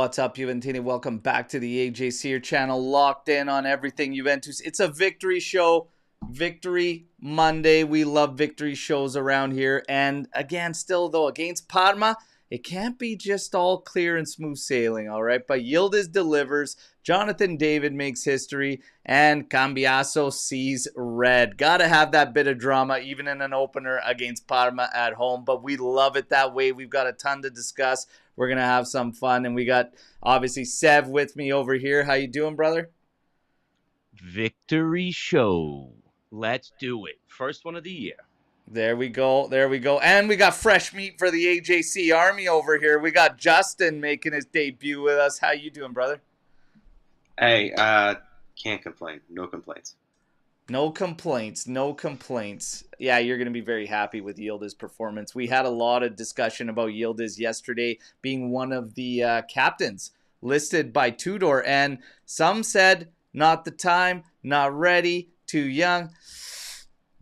What's up, Juventini? Welcome back to the AJ Sear channel, locked in on everything Juventus. It's a victory show, Victory Monday. We love victory shows around here. And again, still though, against Parma, it can't be just all clear and smooth sailing, all right? But Yildiz delivers, Jonathan David makes history, and Kambiaso sees red. Gotta have that bit of drama, even in an opener against Parma at home. But we love it that way. We've got a ton to discuss. We're going to have some fun. And we got, obviously, Sev with me over here. How you doing, brother? Victory show. Let's do it. First one of the year. There we go. There we go. And we got fresh meat for the AJC Army over here. We got Justin making his debut with us. How you doing, brother? Hey, can't complain. No complaints. No complaints. No complaints. Yeah, you're going to be very happy with Yildiz' performance. We had a lot of discussion about Yildiz yesterday being one of the captains listed by Tudor. And some said, not the time, not ready, too young.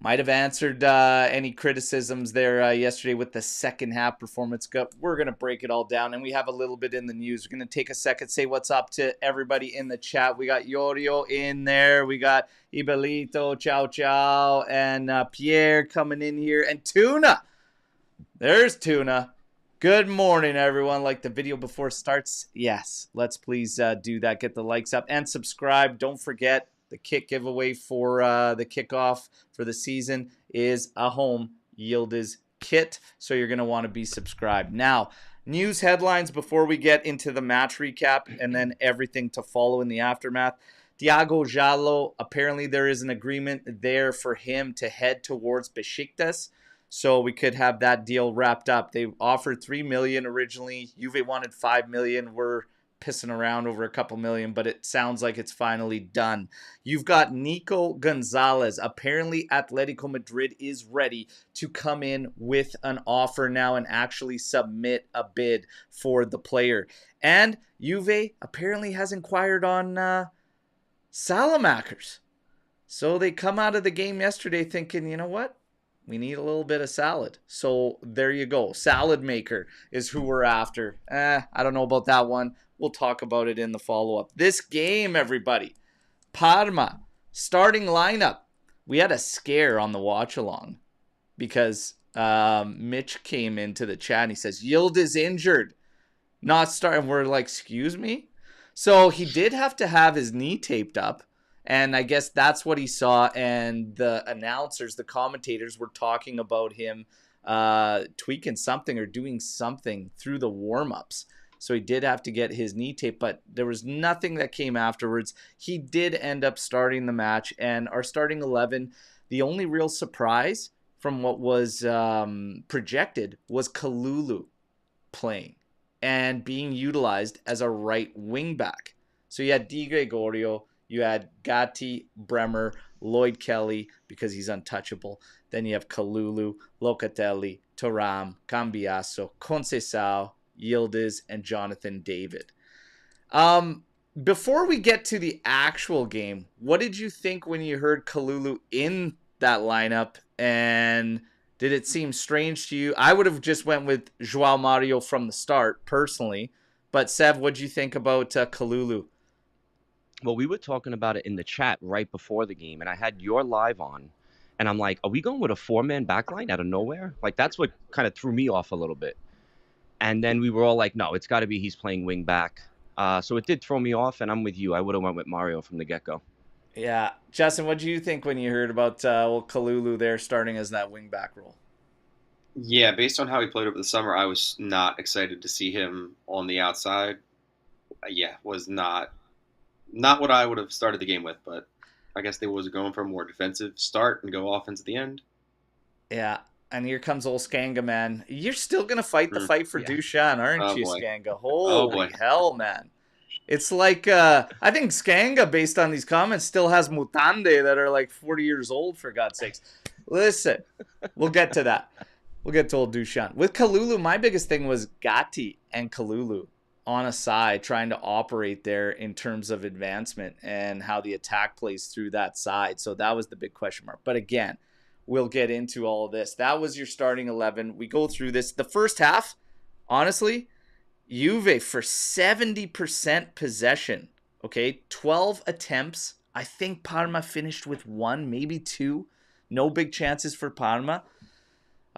Might have answered any criticisms there yesterday with the second half performance. We're going to break it all down, and we have a little bit in the news. We're going to take a second, say what's up to everybody in the chat. We got Yorio in there. We got Ibelito, Ciao Ciao, and Pierre coming in here. And Tuna. There's Tuna. Good morning, everyone. Like the video before it starts? Yes. Let's please do that. Get the likes up and subscribe. Don't forget, the kit giveaway for the kickoff for the season is a home Yildiz kit. So you're going to want to be subscribed. Now, news headlines before we get into the match recap and then everything to follow in the aftermath. Thiago Jallo, apparently there is an agreement there for him to head towards Besiktas. So we could have that deal wrapped up. They offered $3 million originally. Juve wanted $5 million. We're pissing around over a couple million, but it sounds like it's finally done. You've got Nico Gonzalez. Apparently Atletico Madrid is ready to come in with an offer now and actually submit a bid for the player. And Juve apparently has inquired on Salamakers. So they come out of the game yesterday thinking, you know what? We need a little bit of salad. So there you go. Salad maker is who we're after. I don't know about that one. We'll talk about it in the follow-up. This game, everybody. Parma, starting lineup. We had a scare on the watch-along because Mitch came into the chat and he says, Yildiz injured. Not starting. We're like, excuse me? So he did have to have his knee taped up. And I guess that's what he saw. And the announcers, the commentators were talking about him tweaking something or doing something through the warm-ups. So he did have to get his knee taped, but there was nothing that came afterwards. He did end up starting the match, and our starting 11, the only real surprise from what was projected was Kalulu playing and being utilized as a right wing back. So you had Di Gregorio, you had Gatti, Bremer, Lloyd Kelly, because he's untouchable. Then you have Kalulu, Locatelli, Thuram, Kambiaso, Conceição, Yildiz, and Jonathan David. Before we get to the actual game, what did you think when you heard Kalulu in that lineup? And did it seem strange to you? I would have just went with João Mario from the start, personally. But Sev, what did you think about Kalulu? Well, we were talking about it in the chat right before the game, and I had your live on. And I'm like, are we going with a four-man backline out of nowhere? Like, that's what kind of threw me off a little bit. And then we were all like, no, it's got to be he's playing wing back. So it did throw me off, and I'm with you. I would have went with Mario from the get-go. Yeah. Justin, what did you think when you heard about Kalulu there starting as that wing back role? Yeah, based on how he played over the summer, I was not excited to see him on the outside. Yeah, was not what I would have started the game with, but I guess they was going for a more defensive start and go offense at the end. Yeah. And here comes old Skanga, man. You're still going to fight the fight for Dushan, aren't you, boy. Skanga? Holy hell, man. It's like, I think Skanga, based on these comments, still has Mutande that are like 40 years old, for God's sakes. Listen, we'll get to that. We'll get to old Dushan. With Kalulu, my biggest thing was Gatti and Kalulu on a side trying to operate there in terms of advancement and how the attack plays through that side. So that was the big question mark. But again, we'll get into all of this. That was your starting 11. We go through this. The first half, honestly, Juve for 70% possession. Okay, 12 attempts. I think Parma finished with 1, maybe 2. No big chances for Parma.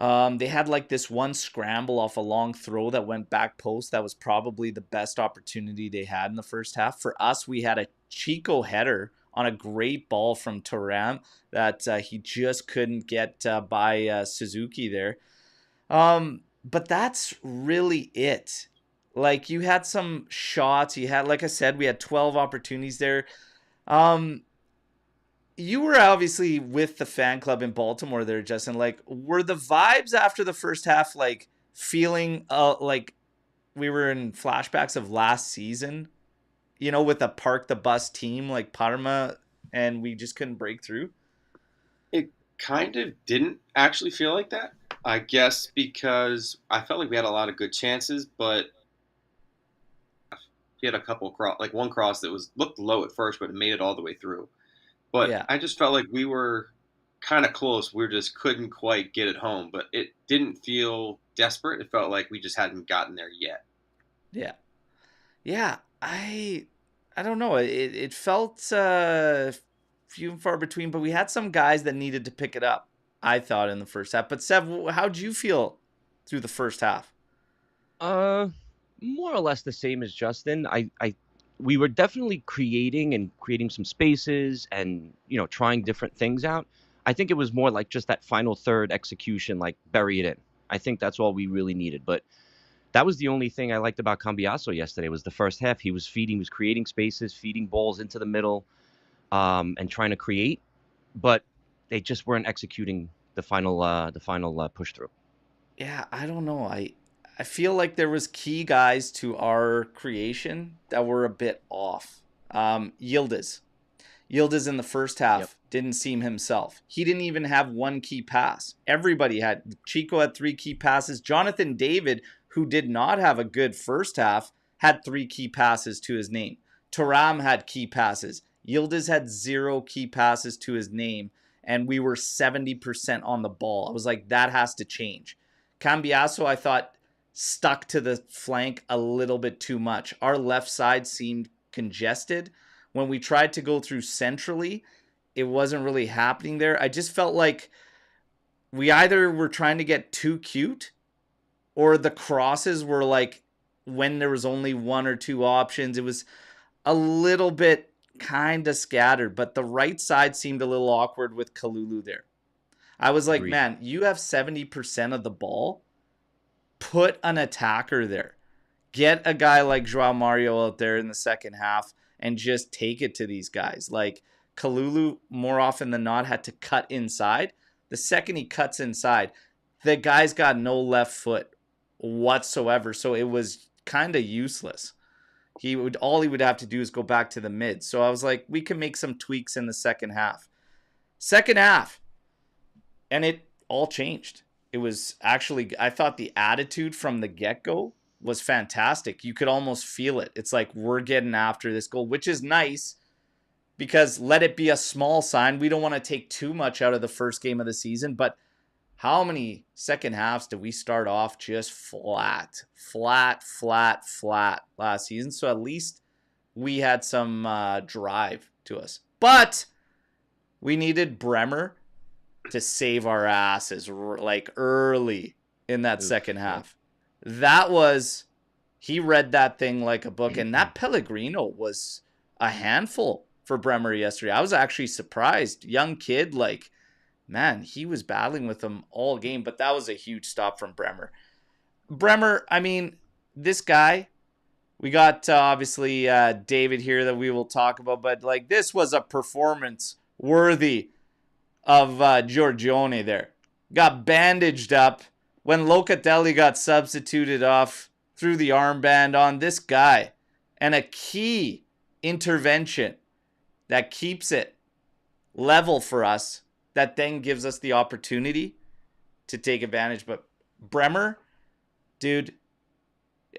They had like this one scramble off a long throw that went back post. That was probably the best opportunity they had in the first half. For us, we had a Chico header on a great ball from Thuram that he just couldn't get by Suzuki there. But that's really it. Like, you had some shots. You had, like I said, we had 12 opportunities there. You were obviously with the fan club in Baltimore there, Justin. Like, were the vibes after the first half, like, feeling like we were in flashbacks of last season? You know, with a park the bus team like Parma, and we just couldn't break through? It kind of didn't actually feel like that. I guess because I felt like we had a lot of good chances, but he had a couple like one cross that looked low at first, but it made it all the way through. But Yeah. I just felt like we were kind of close. We just couldn't quite get it home. But it didn't feel desperate. It felt like we just hadn't gotten there yet. Yeah. Yeah. I don't know. It felt few and far between, but we had some guys that needed to pick it up, I thought, in the first half. But Sev, how'd you feel through the first half? More or less the same as Justin. We were definitely creating some spaces and, trying different things out. I think it was more like just that final third execution, like bury it in. I think that's all we really needed. But that was the only thing I liked about Kambiaso yesterday was the first half. He was creating spaces, feeding balls into the middle, and trying to create, but they just weren't executing the final push through. Yeah, I don't know. I feel like there was key guys to our creation that were a bit off. Yildiz in the first half didn't seem himself. He didn't even have one key pass. Everybody had. Chico had 3 key passes. Jonathan David, who did not have a good first half, had 3 key passes to his name. Thuram had key passes. Yildiz had 0 key passes to his name, and we were 70% on the ball. I was like, that has to change. Kambiaso, I thought, stuck to the flank a little bit too much. Our left side seemed congested. When we tried to go through centrally, it wasn't really happening there. I just felt like we either were trying to get too cute, or the crosses were like when there was only 1 or 2 options. It was a little bit kind of scattered, but the right side seemed a little awkward with Kalulu there. I was like, Agreed. Man, you have 70% of the ball. Put an attacker there. Get a guy like Joao Mario out there in the second half and just take it to these guys. Like, Kalulu, more often than not, had to cut inside. The second he cuts inside, the guy's got no left foot whatsoever, so it was kind of useless. All he would have to do is go back to the mid. So I was like, we can make some tweaks in the second half. And it all changed. It was actually, I thought the attitude from the get-go was fantastic. You could almost feel it. It's like, we're getting after this goal, which is nice because let it be a small sign. We don't want to take too much out of the first game of the season, but how many second halves did we start off just flat last season? So at least we had some drive to us. But we needed Bremer to save our asses like early in that second half. He read that thing like a book, and that Pellegrino was a handful for Bremer yesterday. I was actually surprised. Young kid, like, man, he was battling with them all game, but that was a huge stop from Bremer. I mean, this guy, we got obviously David here that we will talk about, but like, this was a performance worthy of Giorgione there. Got bandaged up when Locatelli got substituted off, threw the armband on this guy, and a key intervention that keeps it level for us, that then gives us the opportunity to take advantage. But Bremer, dude,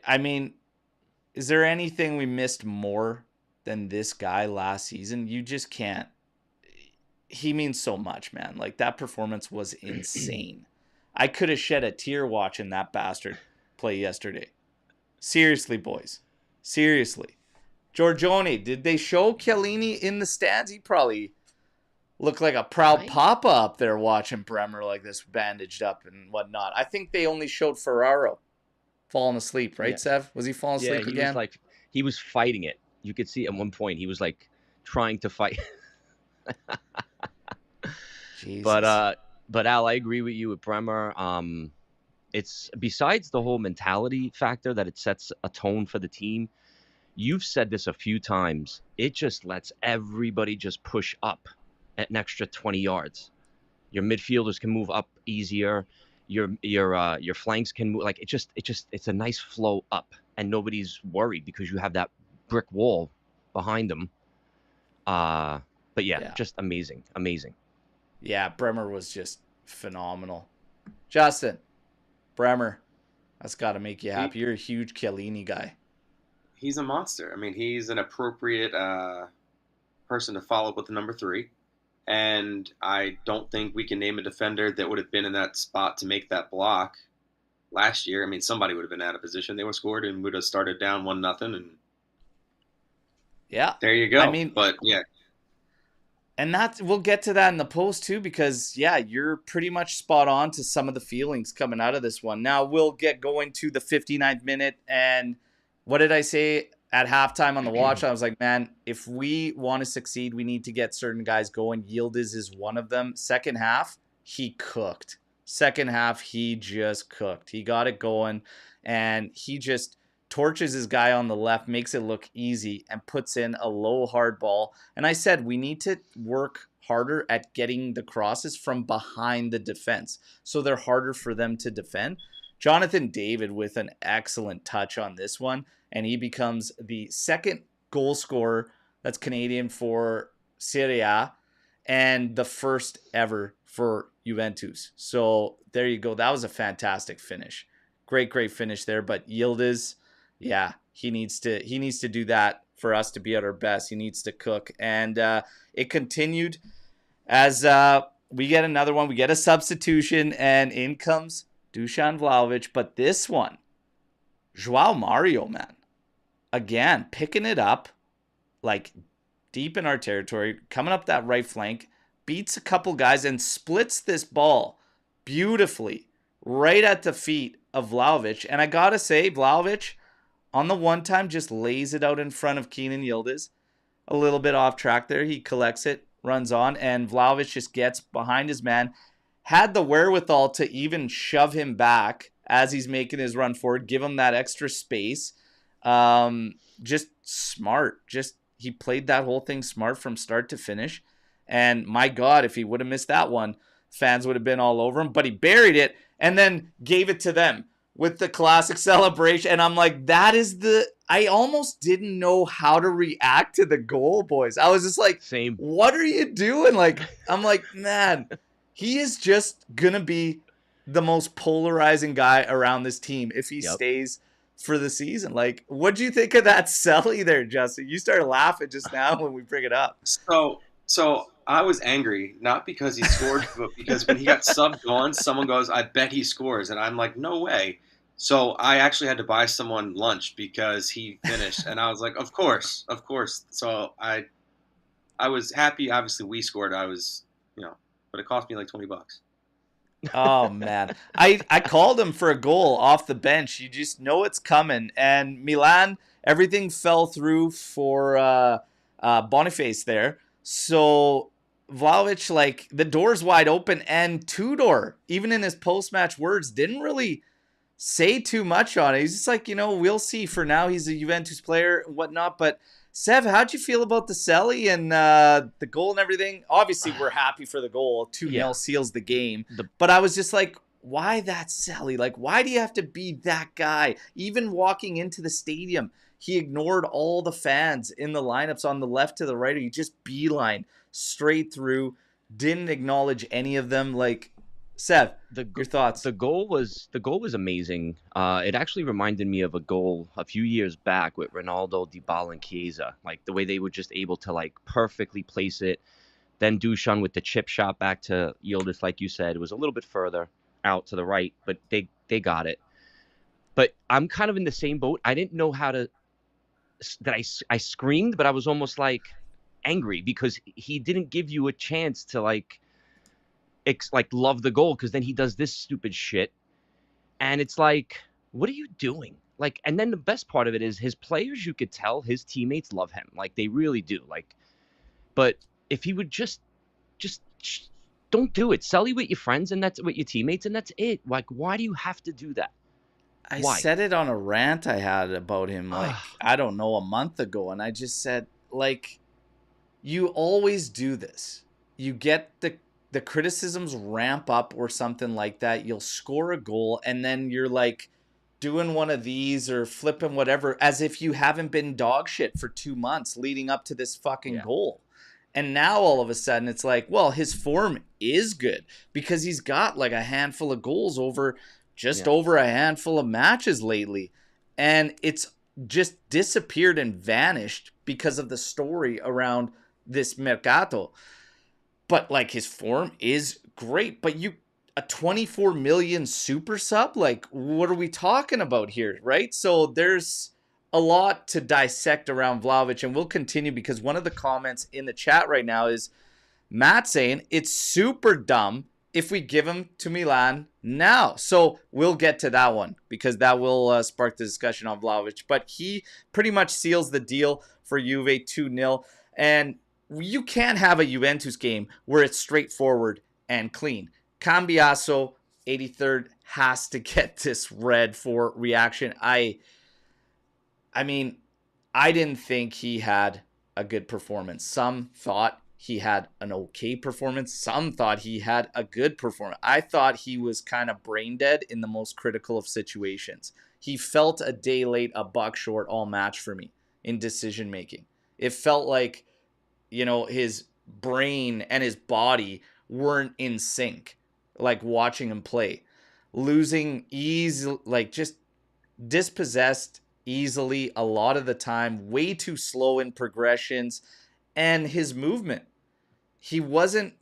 I mean, is there anything we missed more than this guy last season? You just can't. He means so much, man. Like, that performance was insane. I could have shed a tear watching that bastard play yesterday. Seriously, boys. Seriously. Giorgione, did they show Chiellini in the stands? He probably looked like a proud papa up there watching Bremer like this, bandaged up and whatnot. I think they only showed Ferraro falling asleep, right, Sev? Was he falling asleep again? Was like, he was fighting it. You could see at one point he was like trying to fight. Jesus. But Al, I agree with you with Bremer. It's besides the whole mentality factor that it sets a tone for the team. You've said this a few times. It just lets everybody just push up at an extra 20 yards. Your midfielders can move up easier. Your flanks can move. Like it's a nice flow up, and nobody's worried because you have that brick wall behind them. But yeah, just amazing. Yeah, Bremer was just phenomenal. Justin, Bremer, that's got to make you happy. You're a huge Chiellini guy. He's a monster. I mean, he's an appropriate person to follow up with the number 3. And I don't think we can name a defender that would have been in that spot to make that block last year. I mean, somebody would have been out of position. They were scored and would have started down 1-0. And yeah, there you go. I mean, but yeah. And we'll get to that in the post too, because you're pretty much spot on to some of the feelings coming out of this one. Now we'll get going to the 59th minute. And what did I say at halftime on the watch? I was like, man, if we want to succeed, we need to get certain guys going. Yildiz is one of them. Second half, he cooked. Second half, he just cooked. He got it going, and he just torches his guy on the left, makes it look easy, and puts in a low hard ball. And I said we need to work harder at getting the crosses from behind the defense, so they're harder for them to defend. Jonathan David with an excellent touch on this one, and he becomes the second goal scorer that's Canadian for Serie A and the first ever for Juventus. So there you go. That was a fantastic finish. Great finish there. But Yildiz, he needs to do that for us to be at our best. He needs to cook. And it continued as we get another one. We get a substitution, and in comes Dusan Vlahovic. But this one, João Mario, man, again, picking it up like deep in our territory, coming up that right flank, beats a couple guys and splits this ball beautifully right at the feet of Vlahovic. And I got to say, Vlahovic, on the one time, just lays it out in front of Kenan Yildiz. A little bit off track there. He collects it, runs on, and Vlahovic just gets behind his man. Had the wherewithal to even shove him back as he's making his run forward, give him that extra space. Just smart. He played that whole thing smart from start to finish. And my God, if he would have missed that one, fans would have been all over him. But he buried it and then gave it to them with the classic celebration. And I'm like, I almost didn't know how to react to the goal, boys. I was just like, same. What are you doing? Like, I'm like, man, he is just going to be the most polarizing guy around this team if he stays for the season. Like, what do you think of that celly there, Justin? You started laughing just now when we bring it up. So I was angry, not because he scored, but because when he got subbed on, someone goes, I bet he scores. And I'm like, no way. So I actually had to buy someone lunch because he finished. And I was like, of course. So I was happy. Obviously, we scored. I was, but it cost me like $20. Oh, man. I called him for a goal off the bench. You just know it's coming. And Milan, everything fell through for Boniface there. So Vlahovic, like, the door's wide open. And Tudor, even in his post-match words, didn't really say too much on it. He's just like, we'll see. For now, he's a Juventus player and whatnot. But Sev, how'd you feel about the celly and the goal and everything? Obviously, we're happy for the goal. 2-0 seals the game. But I was just like, why that celly? Like, why do you have to be that guy? Even walking into the stadium, he ignored all the fans in the lineups on the left to the right. He just beeline straight through, didn't acknowledge any of them. Like, Sev, your thoughts? The goal was amazing. It actually reminded me of a goal a few years back with Ronaldo, Dybala, and Chiesa. Like the way they were just able to like perfectly place it. Then Dusan with the chip shot back to Yildiz, like you said, it was a little bit further out to the right, but they got it. But I'm kind of in the same boat. I didn't know how to that I screamed, but I was almost like angry because he didn't give you a chance to like love the goal, because then he does this stupid shit, and it's like, what are you doing? Like, and then the best part of it is his players, you could tell his teammates love him, like they really do. Like, but if he would just don't do it. Sully with your friends and that's with your teammates and that's it. Like, why do you have to do that? I Why? said it on a rant I had about him, like, I don't know, a month ago. And I just said, like, you always do this. You get the criticisms ramp up or something like that. You'll score a goal and then you're like doing one of these or flipping whatever as if you haven't been dog shit for 2 months leading up to this fucking goal. And now all of a sudden it's like, well, his form is good because he's got like a handful of goals over over a handful of matches lately. And it's just disappeared and vanished because of the story around this Mercato. But like, his form is great, but a 24 million super sub, like, what are we talking about here, right? So there's a lot to dissect around Vlahovic, and we'll continue because one of the comments in the chat right now is Matt saying it's super dumb if we give him to Milan now. So we'll get to that one because that will spark the discussion on Vlahovic. But he pretty much seals the deal for Juve 2-0. And you can't have a Juventus game where it's straightforward and clean. Kambiaso, 83rd, has to get this red for reaction. I mean, I didn't think he had a good performance. Some thought he had an okay performance. Some thought he had a good performance. I thought he was kind of brain dead in the most critical of situations. He felt a day late, a buck short all match for me in decision making. It felt like, you know, his brain and his body weren't in sync, like watching him play. Losing easy, like just dispossessed easily a lot of the time, way too slow in progressions, and his movement. He wasn't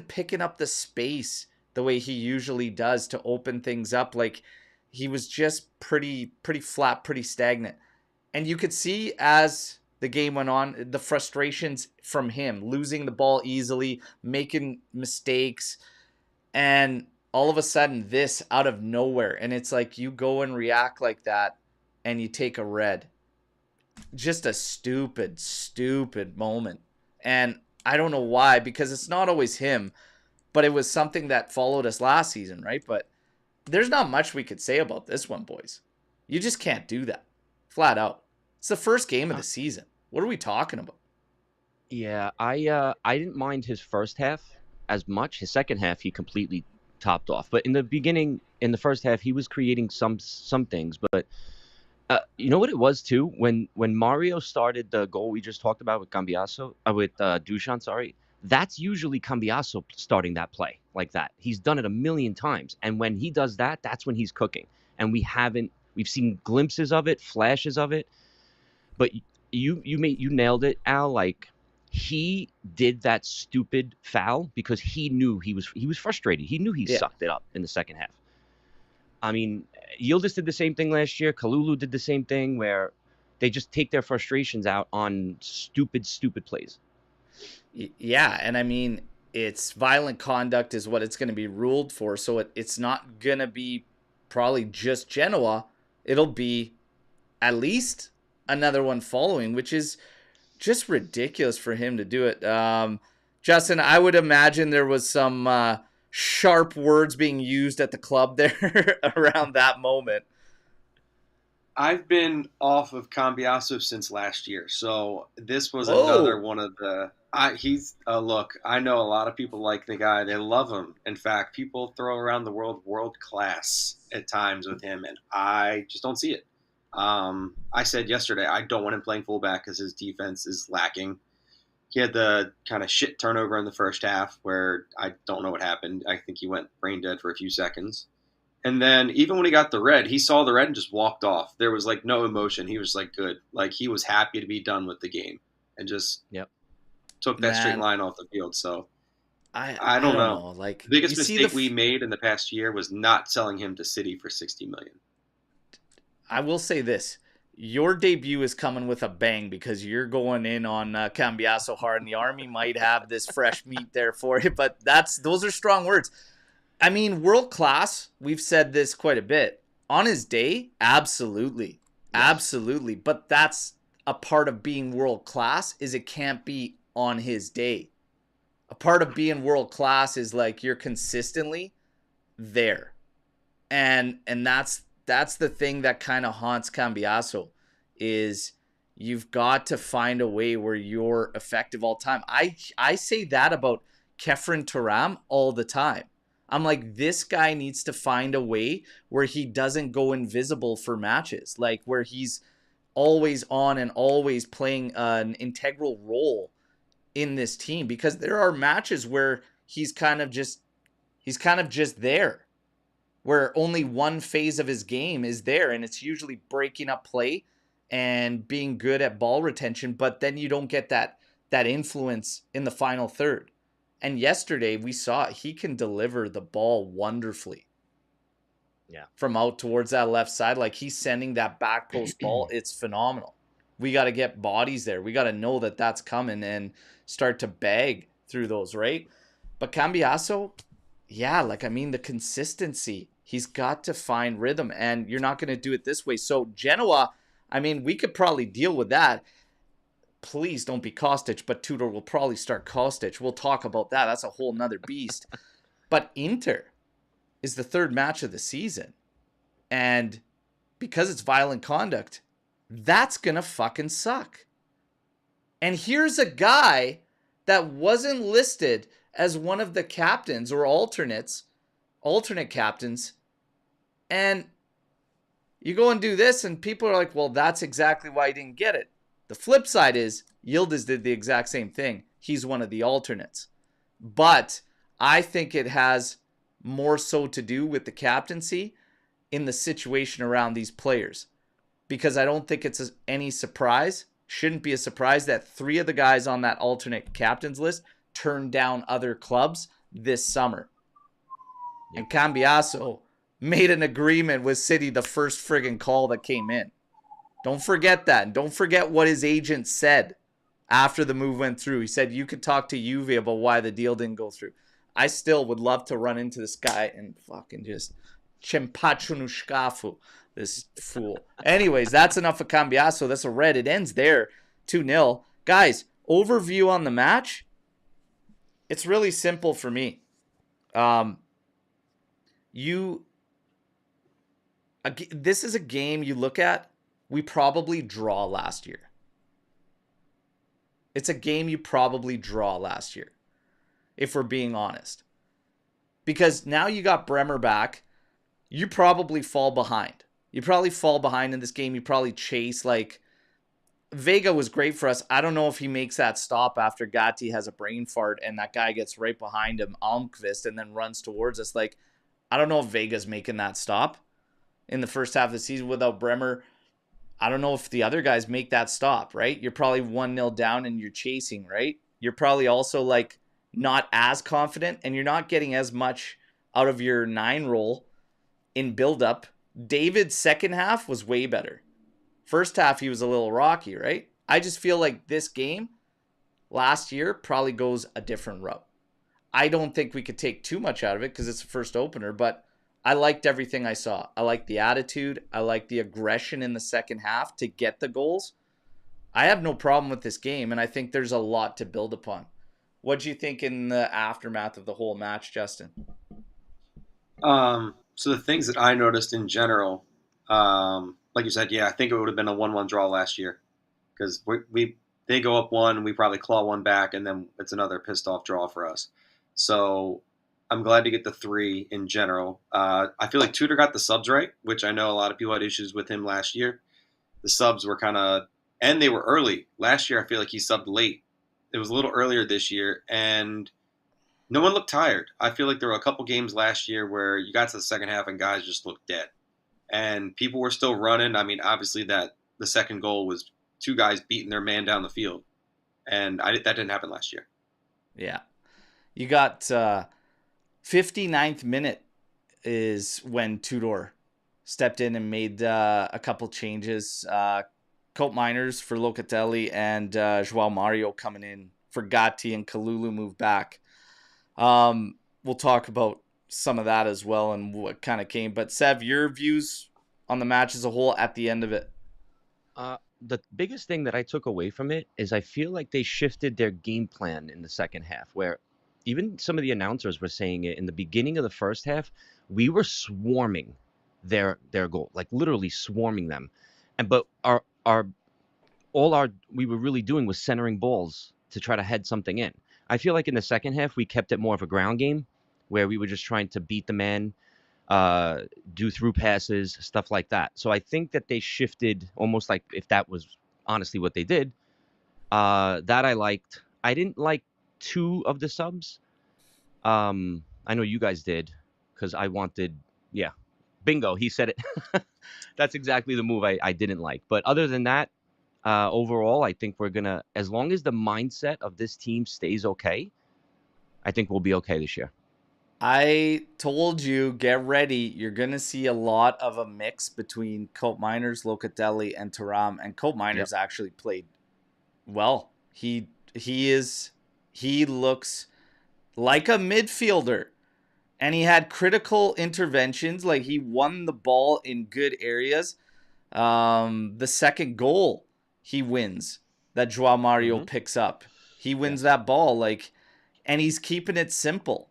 picking up the space the way he usually does to open things up. Like, he was just pretty flat, pretty stagnant. And you could see as the game went on, the frustrations from him, losing the ball easily, making mistakes, and all of a sudden this out of nowhere. And it's like, you go and react like that and you take a red. Just a stupid moment. And I don't know why, because it's not always him, but it was something that followed us last season, right? But there's not much we could say about this one, boys. You just can't do that. Flat out. It's the first game of the season. What are we talking about? Yeah, I didn't mind his first half as much. His second half, he completely topped off. But in the beginning, in the first half, he was creating some things. But you know what it was too? When Mario started the goal we just talked about with Cambiaso, with Dusan, sorry, that's usually Kambiaso starting that play like that. He's done it a million times, and when he does that, that's when he's cooking. And we've seen glimpses of it, flashes of it. But you nailed it, Al. Like, he did that stupid foul because he knew he was frustrated. He knew he sucked it up in the second half. I mean, Yildiz did the same thing last year. Kalulu did the same thing, where they just take their frustrations out on stupid plays. Yeah, and I mean, it's violent conduct is what it's going to be ruled for. So it's not going to be probably just Genoa. It'll be at least another one following, which is just ridiculous for him to do it. Justin, I would imagine there was some sharp words being used at the club there around that moment. I've been off of Cambiaso since last year, so this was another one of the. Look, I know a lot of people like the guy; they love him. In fact, people throw around the world class at times with him, and I just don't see it. I said yesterday I don't want him playing fullback because his defense is lacking. He had the kind of shit turnover in the first half where I don't know what happened. I think he went brain dead for a few seconds. And then even when he got the red, he saw the red and just walked off. There was like no emotion. He was like good. Like, he was happy to be done with the game and just took that straight line off the field. So I don't know. Like, the biggest mistake we made in the past year was not selling him to City for $60 million. I will say this. Your debut is coming with a bang because you're going in on Kambiaso hard, and the Army might have this fresh meat there for you, but those are strong words. I mean, world class, we've said this quite a bit. On his day, absolutely. Yes. Absolutely. But that's a part of being world class, is it can't be on his day. A part of being world class is like you're consistently there. And that's the thing that kind of haunts Kambiaso, is you've got to find a way where you're effective all the time. I say that about Kefren Turam all the time. I'm like, this guy needs to find a way where he doesn't go invisible for matches, like where he's always on and always playing an integral role in this team, because there are matches where he's kind of just there, where only one phase of his game is there, and it's usually breaking up play and being good at ball retention, but then you don't get that influence in the final third. And yesterday we saw he can deliver the ball wonderfully. Yeah. From out towards that left side, like he's sending that back post ball. It's phenomenal. We got to get bodies there. We got to know that that's coming and start to bag through those, right? But Kambiaso, yeah, like, I mean, the consistency, he's got to find rhythm, and you're not going to do it this way. So Genoa, I mean, we could probably deal with that. Please don't be Kostic, but Tudor will probably start Kostic. We'll talk about that. That's a whole nother beast. But Inter is the third match of the season. And because it's violent conduct, that's going to fucking suck. And here's a guy that wasn't listed as one of the captains or alternate captains. And you go and do this, and people are like, well, that's exactly why he didn't get it. The flip side is Yildiz did the exact same thing. He's one of the alternates. But I think it has more so to do with the captaincy in the situation around these players. Because I don't think it's any surprise, shouldn't be a surprise, that 3 of the guys on that alternate captains list turned down other clubs this summer. And Kambiaso made an agreement with City the first friggin' call that came in. Don't forget that. And don't forget what his agent said after the move went through. He said you could talk to Juve about why the deal didn't go through. I still would love to run into this guy and fucking just Chempachunushkafu, this fool. Anyways, that's enough of Kambiaso. That's a red. It ends there, 2-0. Guys, overview on the match. It's really simple for me. This is a game you look at, we probably draw last year. It's a game you probably draw last year, if we're being honest. Because now you got Bremer back, you probably fall behind. You probably fall behind in this game. You probably chase, like, Vega was great for us. I don't know if he makes that stop after Gatti has a brain fart and that guy gets right behind him, Almqvist, and then runs towards us. Like, I don't know if Vega's making that stop in the first half of the season without Bremer. I don't know if the other guys make that stop, right? You're probably 1-0 down and you're chasing, right? You're probably also, like, not as confident, and you're not getting as much out of your 9 roll in build-up. David's second half was way better. First half, he was a little rocky, right? I just feel like this game last year probably goes a different route. I don't think we could take too much out of it because it's the first opener, but I liked everything I saw. I liked the attitude. I liked the aggression in the second half to get the goals. I have no problem with this game, and I think there's a lot to build upon. What do you think in the aftermath of the whole match, Justin? So the things that I noticed in general, like you said, yeah, I think it would have been a 1-1 draw last year because they go up 1, we probably claw 1 back, and then it's another pissed off draw for us. So I'm glad to get the 3 in general. I feel like Tudor got the subs right, which I know a lot of people had issues with him last year. The subs were kind of, and they were early. Last year, I feel like he subbed late. It was a little earlier this year, and no one looked tired. I feel like there were a couple games last year where you got to the second half and guys just looked dead. And people were still running. I mean, obviously the second goal was 2 guys beating their man down the field. And that didn't happen last year. Yeah. You got 59th minute is when Tudor stepped in and made a couple changes. Coat Miners for Locatelli and Joao Mario coming in for Gatti, and Kalulu moved back. We'll talk about some of that as well and what kind of came. But Sev, your views on the match as a whole at the end of it? The biggest thing that I took away from it is I feel like they shifted their game plan in the second half, where even some of the announcers were saying it in the beginning of the first half, we were swarming their goal, like literally swarming them. But we were really doing was centering balls to try to head something in. I feel like in the second half, we kept it more of a ground game where we were just trying to beat the man, do through passes, stuff like that. So I think that they shifted almost like if that was honestly what they did. That I liked. I didn't like two of the subs. I know you guys did because I wanted, yeah, bingo, he said it. That's exactly the move I didn't like. But other than that, overall, I think we're going to, as long as the mindset of this team stays okay, I think we'll be okay this year. I told you, get ready. You're going to see a lot of a mix between Coat Miners, Locatelli, and Thuram. And Coat Miners actually played well. He looks like a midfielder. And he had critical interventions. Like, he won the ball in good areas. The second goal he wins that Joao Mario picks up. He wins that ball. And he's keeping it simple.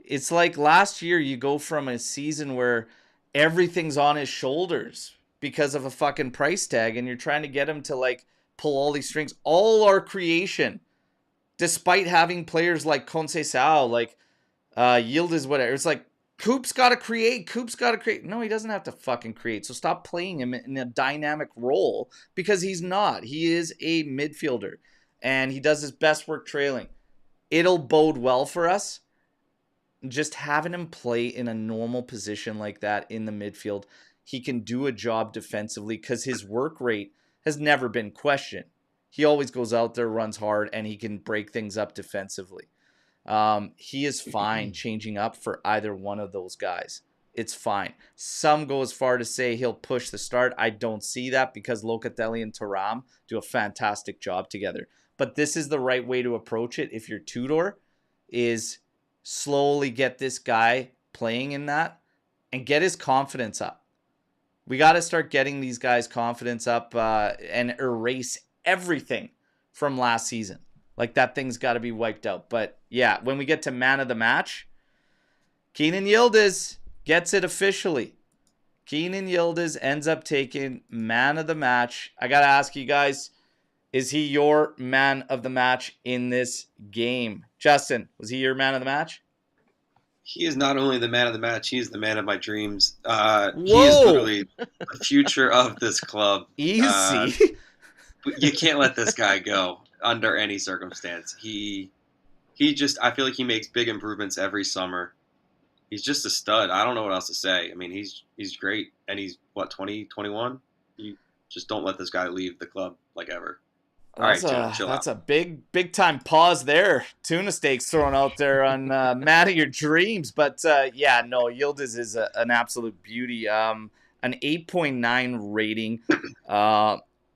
It's like last year you go from a season where everything's on his shoulders because of a fucking price tag, and you're trying to get him to pull all these strings. All our creation, despite having players like Conceição, Yildiz, whatever. It's like, Coop's got to create. No, he doesn't have to fucking create. So stop playing him in a dynamic role, because he's not. He is a midfielder, and he does his best work trailing. It'll bode well for us. Just having him play in a normal position like that in the midfield, he can do a job defensively because his work rate has never been questioned. He always goes out there, runs hard, and he can break things up defensively. He is fine changing up for either one of those guys. It's fine. Some go as far to say he'll push the start. I don't see that because Locatelli and Thuram do a fantastic job together. But this is the right way to approach it if you're Tudor, is slowly get this guy playing in that and get his confidence up. We got to start getting these guys' confidence up and erase everything from last season. That thing's got to be wiped out. But yeah, when we get to man of the match, Kenan Yildiz gets it officially. Kenan Yildiz ends up taking man of the match. I got to ask you guys, is he your man of the match in this game? Justin, was he your man of the match? He is not only the man of the match, he is the man of my dreams. He is literally the future of this club. Easy. You can't let this guy go under any circumstance. He just, I feel like he makes big improvements every summer. He's just a stud. I don't know what else to say. I mean, he's great. And he's, 20, 21? You just don't let this guy leave the club ever. All right, chill that's out. a big time pause there. Tuna steaks thrown out there on man of your dreams. But Yildiz is an absolute beauty. An 8.9 rating.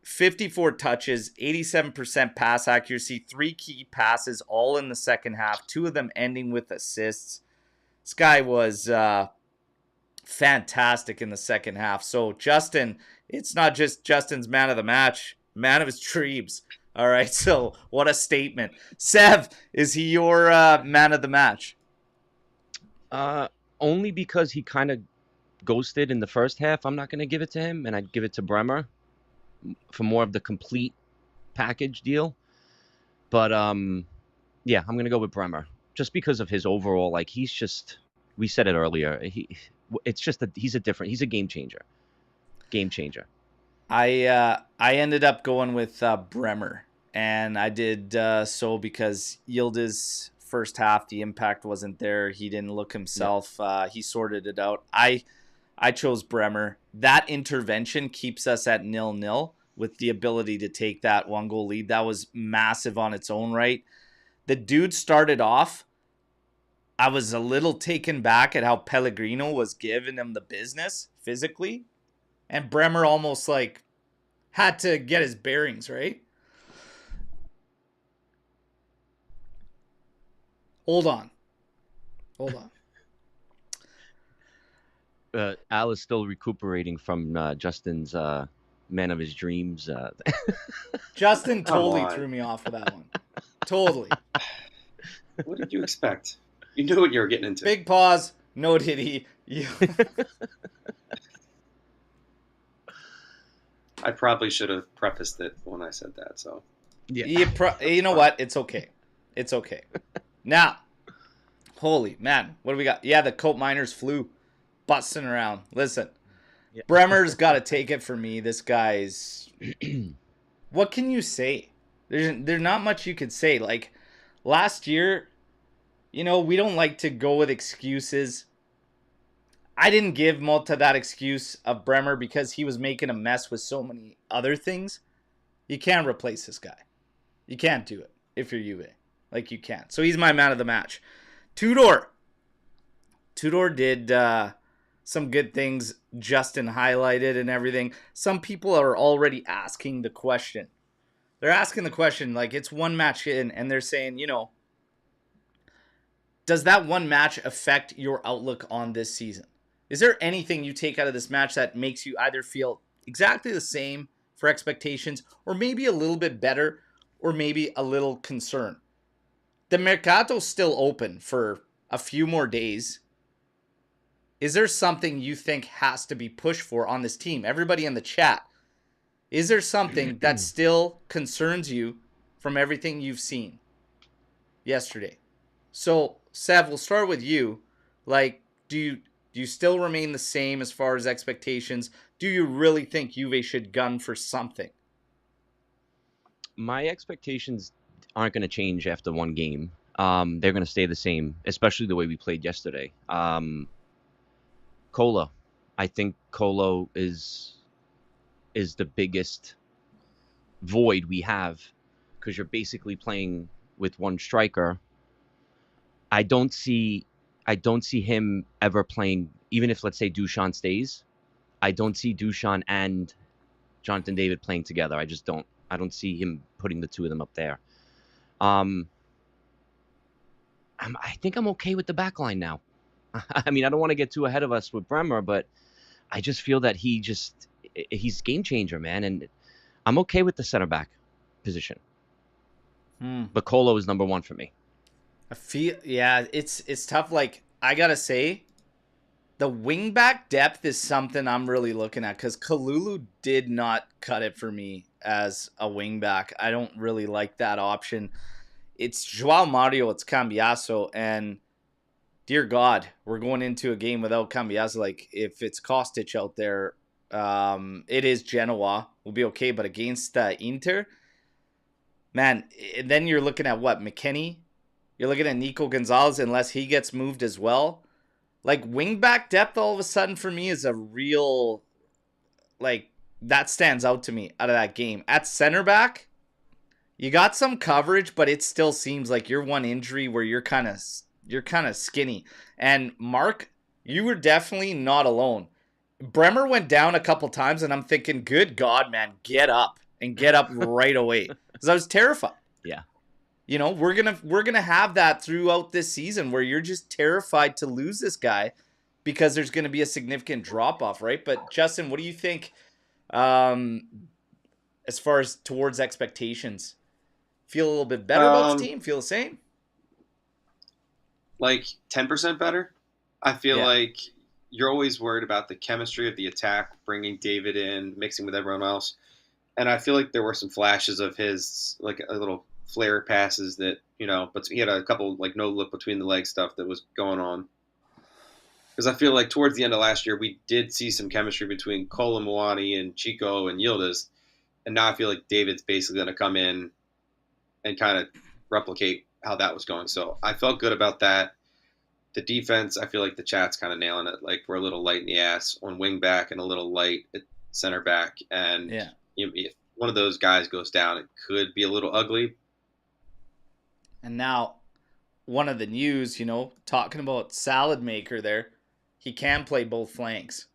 54 touches, 87% pass accuracy, 3 key passes, all in the second half, 2 of them ending with assists. This guy was fantastic in the second half. So, Justin, it's not just Justin's man of the match, man of his dreams. All right, so what a statement. Sev, is he your man of the match? Only because he kind of ghosted in the first half. I'm not going to give it to him, and I'd give it to Bremer for more of the complete package deal. But I'm going to go with Bremer just because of his overall, he's just, we said it earlier, he's a game changer. I ended up going with Bremer, and I did so because Yildiz first half, the impact wasn't there. He didn't look himself. He sorted it out. I chose Bremer. That intervention keeps us at 0-0 with the ability to take that 1-goal lead. That was massive on its own right. The dude started off I was a little taken back at how Pellegrino was giving him the business physically. And Bremer almost like had to get his bearings, right? Hold on. Al is still recuperating from Justin's man of his dreams. Justin totally threw me off with that one. Totally. What did you expect? You knew what you were getting into. Big pause. No did he. I probably should have prefaced it when I said that. So, yeah. You know what? It's okay. It's okay. Now, holy man, what do we got? Yeah, the Cope Miners flu busting around. Listen, yeah. Bremer's got to take it for me. This guy's. What can you say? There's not much you could say. Like last year, we don't like to go with excuses. I didn't give Malta that excuse of Bremer because he was making a mess with so many other things. You can't replace this guy. You can't do it if you're Juve. Like, you can't. So he's my man of the match. Tudor did some good things. Justin highlighted and everything. Some people are already asking the question. They're asking the question, like, it's one match in, and they're saying, does that one match affect your outlook on this season? Is there anything you take out of this match that makes you either feel exactly the same for expectations or maybe a little bit better or maybe a little concerned? The Mercato's still open for a few more days. Is there something you think has to be pushed for on this team? Everybody in the chat, is there something that still concerns you from everything you've seen yesterday? So, Sev, we'll start with you. Like, do you still remain the same as far as expectations? Do you really think Juve should gun for something? My expectations aren't going to change after one game. They're going to stay the same, especially the way we played yesterday. Kolo. I think Kolo is the biggest void we have because you're basically playing with one striker. I don't see him ever playing, even if, let's say, Dusan stays. I don't see Dusan and Jonathan David playing together. I just don't. I don't see him putting the two of them up there. I think I'm okay with the back line now. I mean, I don't want to get too ahead of us with Bremer, but I just feel that he's game changer, man. And I'm okay with the center back position. But Kolo is number one for me. It's tough. Like, I gotta say, the wingback depth is something I'm really looking at because Kalulu did not cut it for me as a wingback. I don't really like that option. It's Joao Mario, it's Kambiaso, and dear God, we're going into a game without Kambiaso. Like, if it's Kostic out there, it is Genoa. We'll be okay, but against Inter, man, and then you're looking at what, McKennie? You're looking at Nico Gonzalez unless he gets moved as well. Like, wingback depth all of a sudden for me is a real, like, that stands out to me out of that game. At center back, you got some coverage, but it still seems like you're one injury where you're kind of skinny. And Mark, you were definitely not alone. Bremer went down a couple times, and I'm thinking, good God, man, get up and get up right away, because I was terrified. Yeah. We're gonna have that throughout this season where you're just terrified to lose this guy because there's gonna be a significant drop off, right? But Justin, what do you think as far as towards expectations? Feel a little bit better about the team? Feel the same? Like 10% better? I feel like you're always worried about the chemistry of the attack, bringing David in, mixing with everyone else. And I feel like there were some flashes of his, like a little flare passes that, but he had a couple like no look between the legs stuff that was going on. Because I feel like towards the end of last year, we did see some chemistry between Kolo Muani and Chico and Yildiz. And now I feel like David's basically going to come in and kind of replicate how that was going. So I felt good about that. The defense, I feel like the chat's kind of nailing it. Like, we're a little light in the ass on wing back and a little light at center back. And if one of those guys goes down, it could be a little ugly. And now, one of the news, talking about salad maker there, he can play both flanks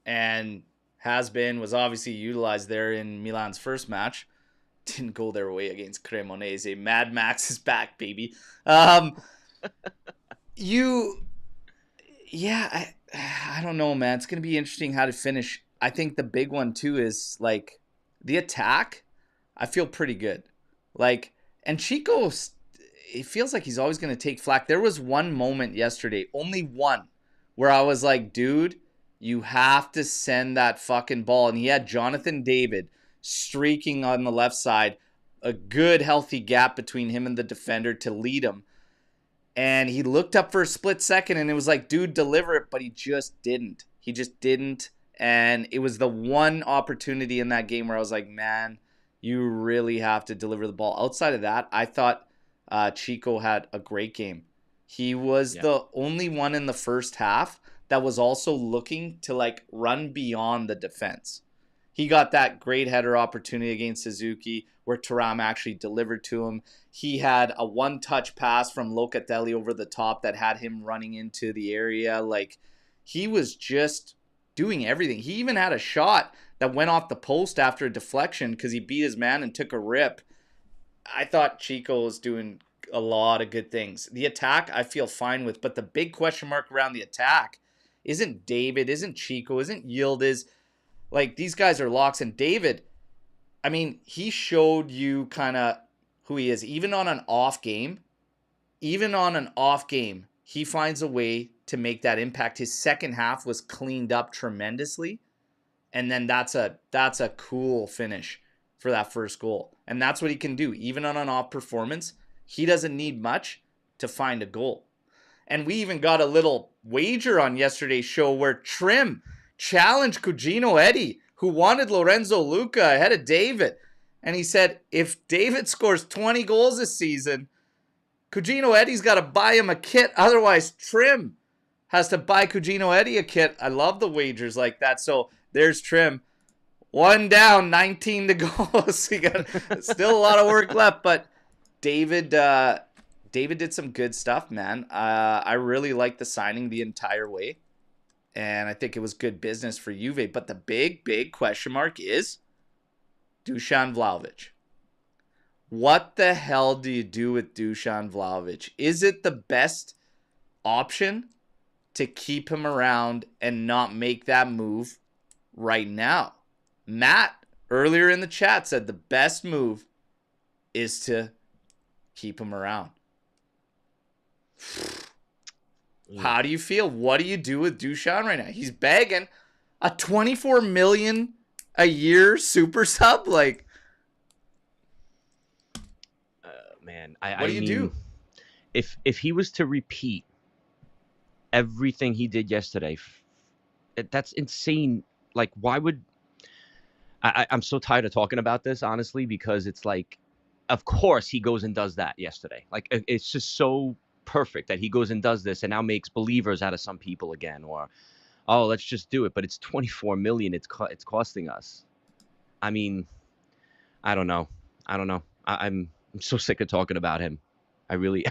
and was obviously utilized there in Milan's first match. Didn't go their way against Cremonese. Mad Max is back, baby. I don't know, man. It's going to be interesting how to finish. I think the big one, too, is, like, the attack. I feel pretty good. Like, and Chico, it feels like he's always going to take flack. There was one moment yesterday, only one, where I was like, dude, you have to send that fucking ball. And he had Jonathan David streaking on the left side, a good, healthy gap between him and the defender to lead him. And he looked up for a split second, and it was like, dude, deliver it. But he just didn't. And it was the one opportunity in that game where I was like, man, you really have to deliver the ball. Outside of that, I thought Chico had a great game. He was the only one in the first half that was also looking to, like, run beyond the defense. He got that great header opportunity against Suzuki where Thuram actually delivered to him. He had a one-touch pass from Locatelli over the top that had him running into the area. Like, he was just doing everything. He even had a shot that went off the post after a deflection because he beat his man and took a rip. I thought Chico was doing a lot of good things. The attack, I feel fine with, but the big question mark around the attack isn't David, isn't Chico, isn't Yildiz. Like, these guys are locks. And David, I mean, he showed you kind of who he is. Even on an off game, he finds a way to make that impact. His second half was cleaned up tremendously. And then that's a cool finish for that first goal. And that's what he can do. Even on an off performance, he doesn't need much to find a goal. And we even got a little wager on yesterday's show where Trim challenged Cugino Eddie, who wanted Lorenzo Luca ahead of David. And he said, if David scores 20 goals this season, Cugino Eddie's got to buy him a kit. Otherwise, Trim has to buy Cugino Eddie a kit. I love the wagers like that. So there's Trim. One down, 19 to go. So you got still a lot of work left. But David did some good stuff, man. I really liked the signing the entire way. And I think it was good business for Juve. But the big question mark is Dusan Vlahovic. What the hell do you do with Dusan Vlahovic? Is it the best option to keep him around and not make that move right now? Matt, earlier in the chat, said the best move is to keep him around. How do you feel? What do you do with Dusan right now? He's begging a $24 million a year super sub. Like, man, what do you do? If he was to repeat everything he did yesterday, that's insane. Like, why would I'm so tired of talking about this, honestly, because it's like, of course he goes and does that yesterday. Like, it's just so perfect that he goes and does this and now makes believers out of some people again, or, oh, let's just do it. But it's 24 million. It's costing us. I mean, I don't know. I'm so sick of talking about him. I really,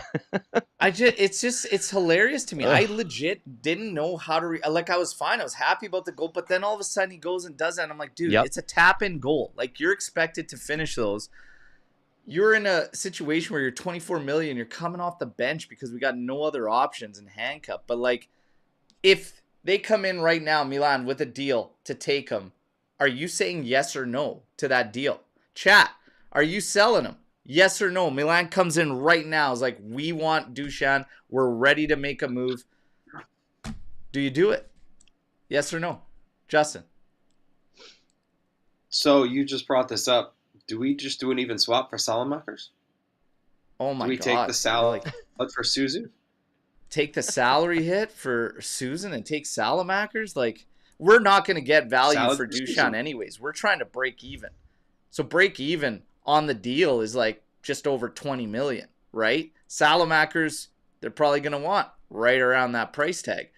it's hilarious to me. I legit didn't know how to, I was fine. I was happy about the goal, but then all of a sudden he goes and does that. And I'm like, dude, It's a tap in goal. Like, you're expected to finish those. You're in a situation where you're 24 million, you're coming off the bench because we got no other options and handcuff. But, like, if they come in right now, Milan, with a deal to take him, are you saying yes or no to that deal? Chat, are you selling him? Yes or no? Milan comes in right now. It's like, we want Dusan. We're ready to make a move. Do you do it? Yes or no? Justin? So you just brought this up. Do we just do an even swap for Salamakers? Oh my God. Do we take the salary for Suzu? Take the salary hit for Susan and take Salamakers? Like, we're not going to get value for Dusan anyways. We're trying to break even. So break even on the deal is like just over 20 million, right? Salamakers, they're probably going to want right around that price tag.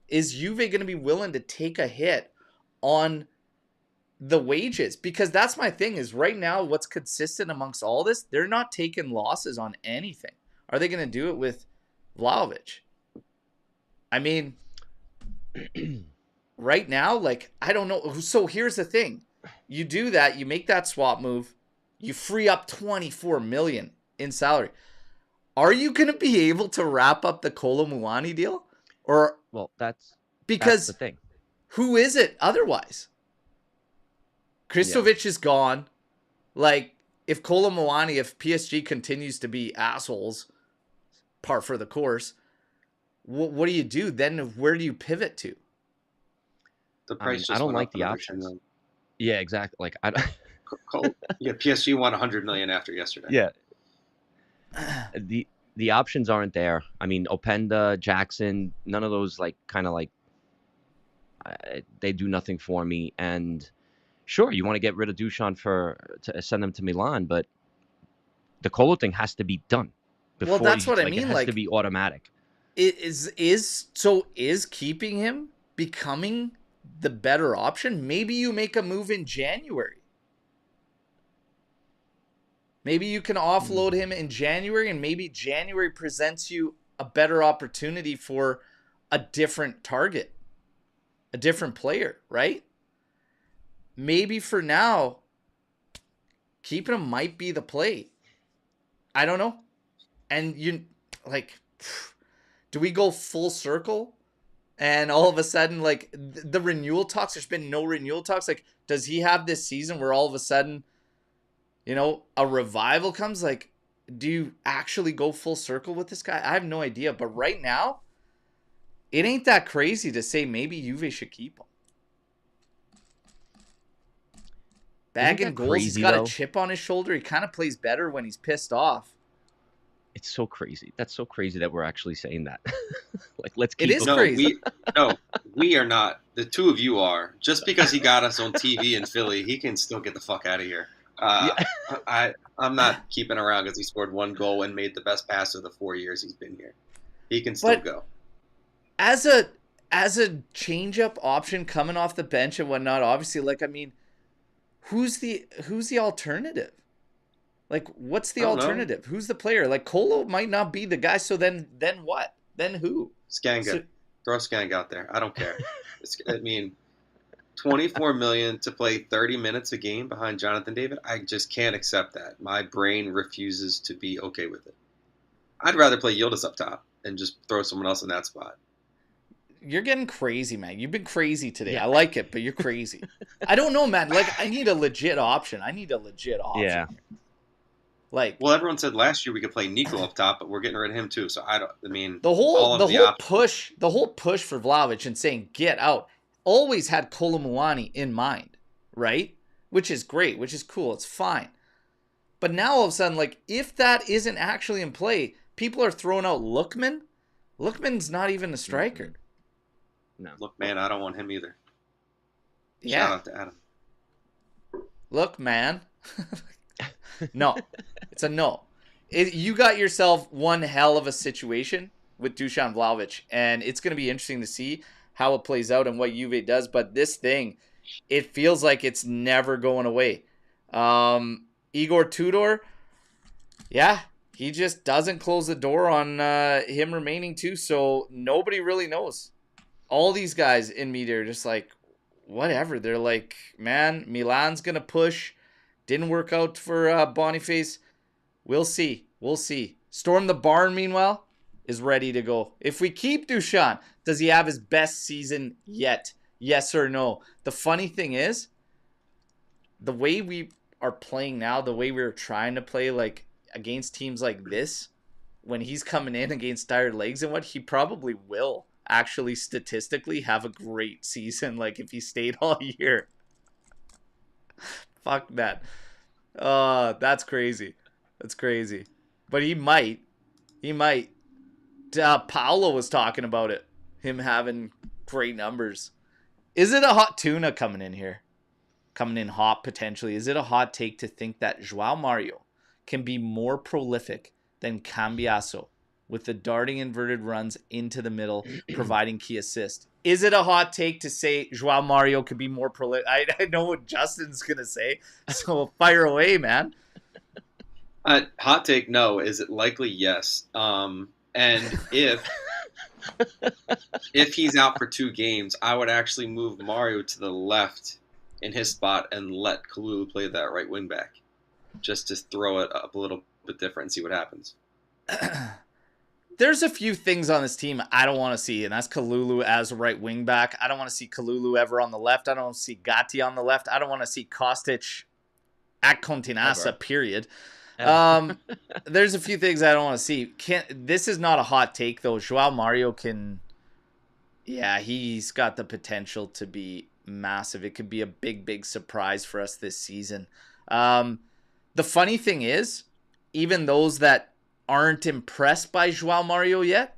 Is Juve going to be willing to take a hit on the wages? Because that's my thing, is right now what's consistent amongst all this, they're not taking losses on anything. Are they going to do it with Vlahovic? I mean, right now, like, I don't know. So here's the thing. You do that, you make that swap move, you free up 24 million in salary. Are you going to be able to wrap up the Kolo Muani deal? Or Well, that's because the thing. Who is it otherwise? Kristovic is gone. Like, if Kolo Muani, if PSG continues to be assholes, par for the course, what do you do? Then where do you pivot to? The price I don't like the options. options. Yeah, exactly. Like, yeah, PSG won 100 million after yesterday. Yeah. The options aren't there. I mean, Openda, Jackson, none of those they do nothing for me. And sure, you want to get rid of Dusan to send them to Milan, but the Colo thing has to be done. Well, that's what I mean. It has to be automatic. Is keeping him becoming the better option? Maybe you make a move in January. Maybe you can offload him in January, and maybe January presents you a better opportunity for a different target, a different player, right? Maybe for now, keeping him might be the play. I don't know. And do we go full circle? And all of a sudden, like, the renewal talks, there's been no renewal talks. Like, does he have this season where all of a sudden, a revival comes? Like, do you actually go full circle with this guy? I have no idea. But right now, it ain't that crazy to say maybe Juve should keep him. Bag and goals, he's got a chip on his shoulder. He kind of plays better when he's pissed off. It's so crazy. That's so crazy that we're actually saying that. Like, let's keep it. It is crazy. We are not. The two of you are. Just because he got us on TV in Philly, he can still get the fuck out of here. I'm not keeping around because he scored one goal and made the best pass of the 4 years he's been here. He can still go. As a change-up option coming off the bench and whatnot, obviously, like, I mean, who's the alternative? Like, what's the alternative? Know. Who's the player? Like, Kolo might not be the guy, so then what? Then who? Skanga. Throw Skanga out there. I don't care. 24 million to play 30 minutes a game behind Jonathan David, I just can't accept that. My brain refuses to be okay with it. I'd rather play Yildiz up top and just throw someone else in that spot. You're getting crazy, man. You've been crazy today. Yeah. I like it, but you're crazy. I don't know, man. Like, I need a legit option. Yeah. Like, well, everyone said last year we could play Nico up top, but we're getting rid of him too. So the whole push for Vlahovic and saying get out always had Kolo Muani in mind, right? Which is great, which is cool. It's fine. But now all of a sudden, like, if that isn't actually in play, people are throwing out Lookman. Lookman's not even a striker. No. Look, man, I don't want him either. Yeah. Shout out to Adam. Look, man. No. It's a no. You got yourself one hell of a situation with Dusan Vlahovic, and it's going to be interesting to see how it plays out and what Juve does. But this thing, it feels like it's never going away. Igor Tudor, yeah, he just doesn't close the door on him remaining too, so nobody really knows. All these guys in media are just like, whatever. They're like, man, Milan's going to push. Didn't work out for Boniface. We'll see. Storm the Barn, meanwhile, is ready to go. If we keep Dusan, does he have his best season yet? Yes or no? The funny thing is, the way we are playing now, the way we were trying to play, like, against teams like this, when he's coming in against tired legs and what, he probably will actually statistically have a great season, like, if he stayed all year. Fuck that. That's crazy. But he might. Paolo was talking about it. Him having great numbers. Is it a hot tuna coming in here? Coming in hot, potentially. Is it a hot take to think that João Mario can be more prolific than Kambiaso with the darting inverted runs into the middle, providing key assist? Is it a hot take to say João Mario could be more prolific? I know what Justin's going to say, so fire away, man. Hot take, no. Is it likely? Yes. And if he's out for 2 games, I would actually move Mario to the left in his spot and let Kalulu play that right wing back, just to throw it up a little bit different and see what happens. There's a few things on this team I don't want to see, and that's Kalulu as a right wing back. I don't want to see Kalulu ever on the left. I don't want to see Gatti on the left. I don't want to see Kostic at Continasa, period. There's a few things I don't want to see. This is not a hot take, though. Joao Mario can... Yeah, he's got the potential to be massive. It could be a big, big surprise for us this season. The funny thing is, even those that aren't impressed by Joao Mario yet,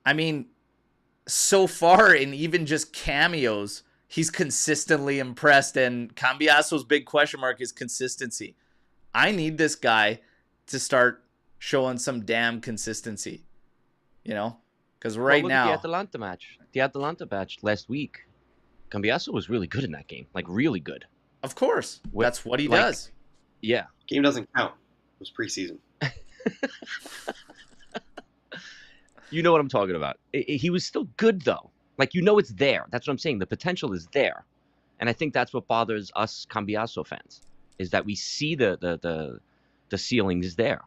I mean, so far in even just cameos, he's consistently impressed, and Kambiaso's big question mark is consistency. I need this guy to start showing some damn consistency, you know? Because right now... The Atalanta match last week, Kambiaso was really good in that game. Like, really good. Of course. That's what he does. Yeah. Game doesn't count. It was preseason. You know what I'm talking about. He was still good, though. Like, you know it's there. That's what I'm saying. The potential is there. And I think that's what bothers us Kambiaso fans, is that we see the ceiling is there.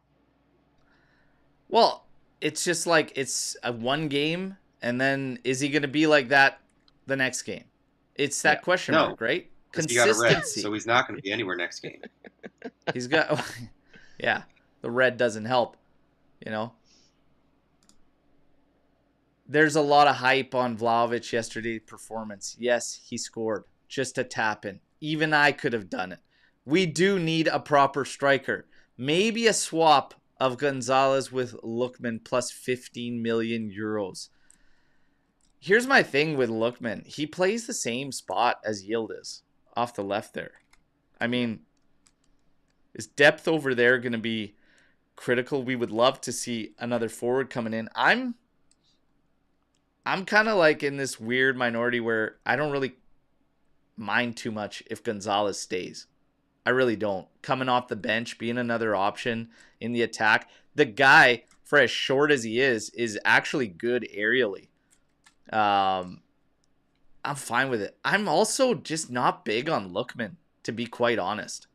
Well, it's just like it's a one game, and then is he going to be like that the next game? It's that question mark, right? Consistency. He got a red, so he's not going to be anywhere next game. He's got... Yeah, the red doesn't help, you know? There's a lot of hype on Vlahovic yesterday's performance. Yes, he scored. Just a tap in. Even I could have done it. We do need a proper striker. Maybe a swap of Gonzalez with Lookman plus 15 million euros. Here's my thing with Lookman. He plays the same spot as Yildiz off the left there. I mean, is depth over there going to be critical? We would love to see another forward coming in. I'm kind of like in this weird minority where I don't really mind too much if Gonzalez stays. I really don't. Coming off the bench, being another option in the attack. The guy, for as short as he is actually good aerially. I'm fine with it. I'm also just not big on Lookman, to be quite honest.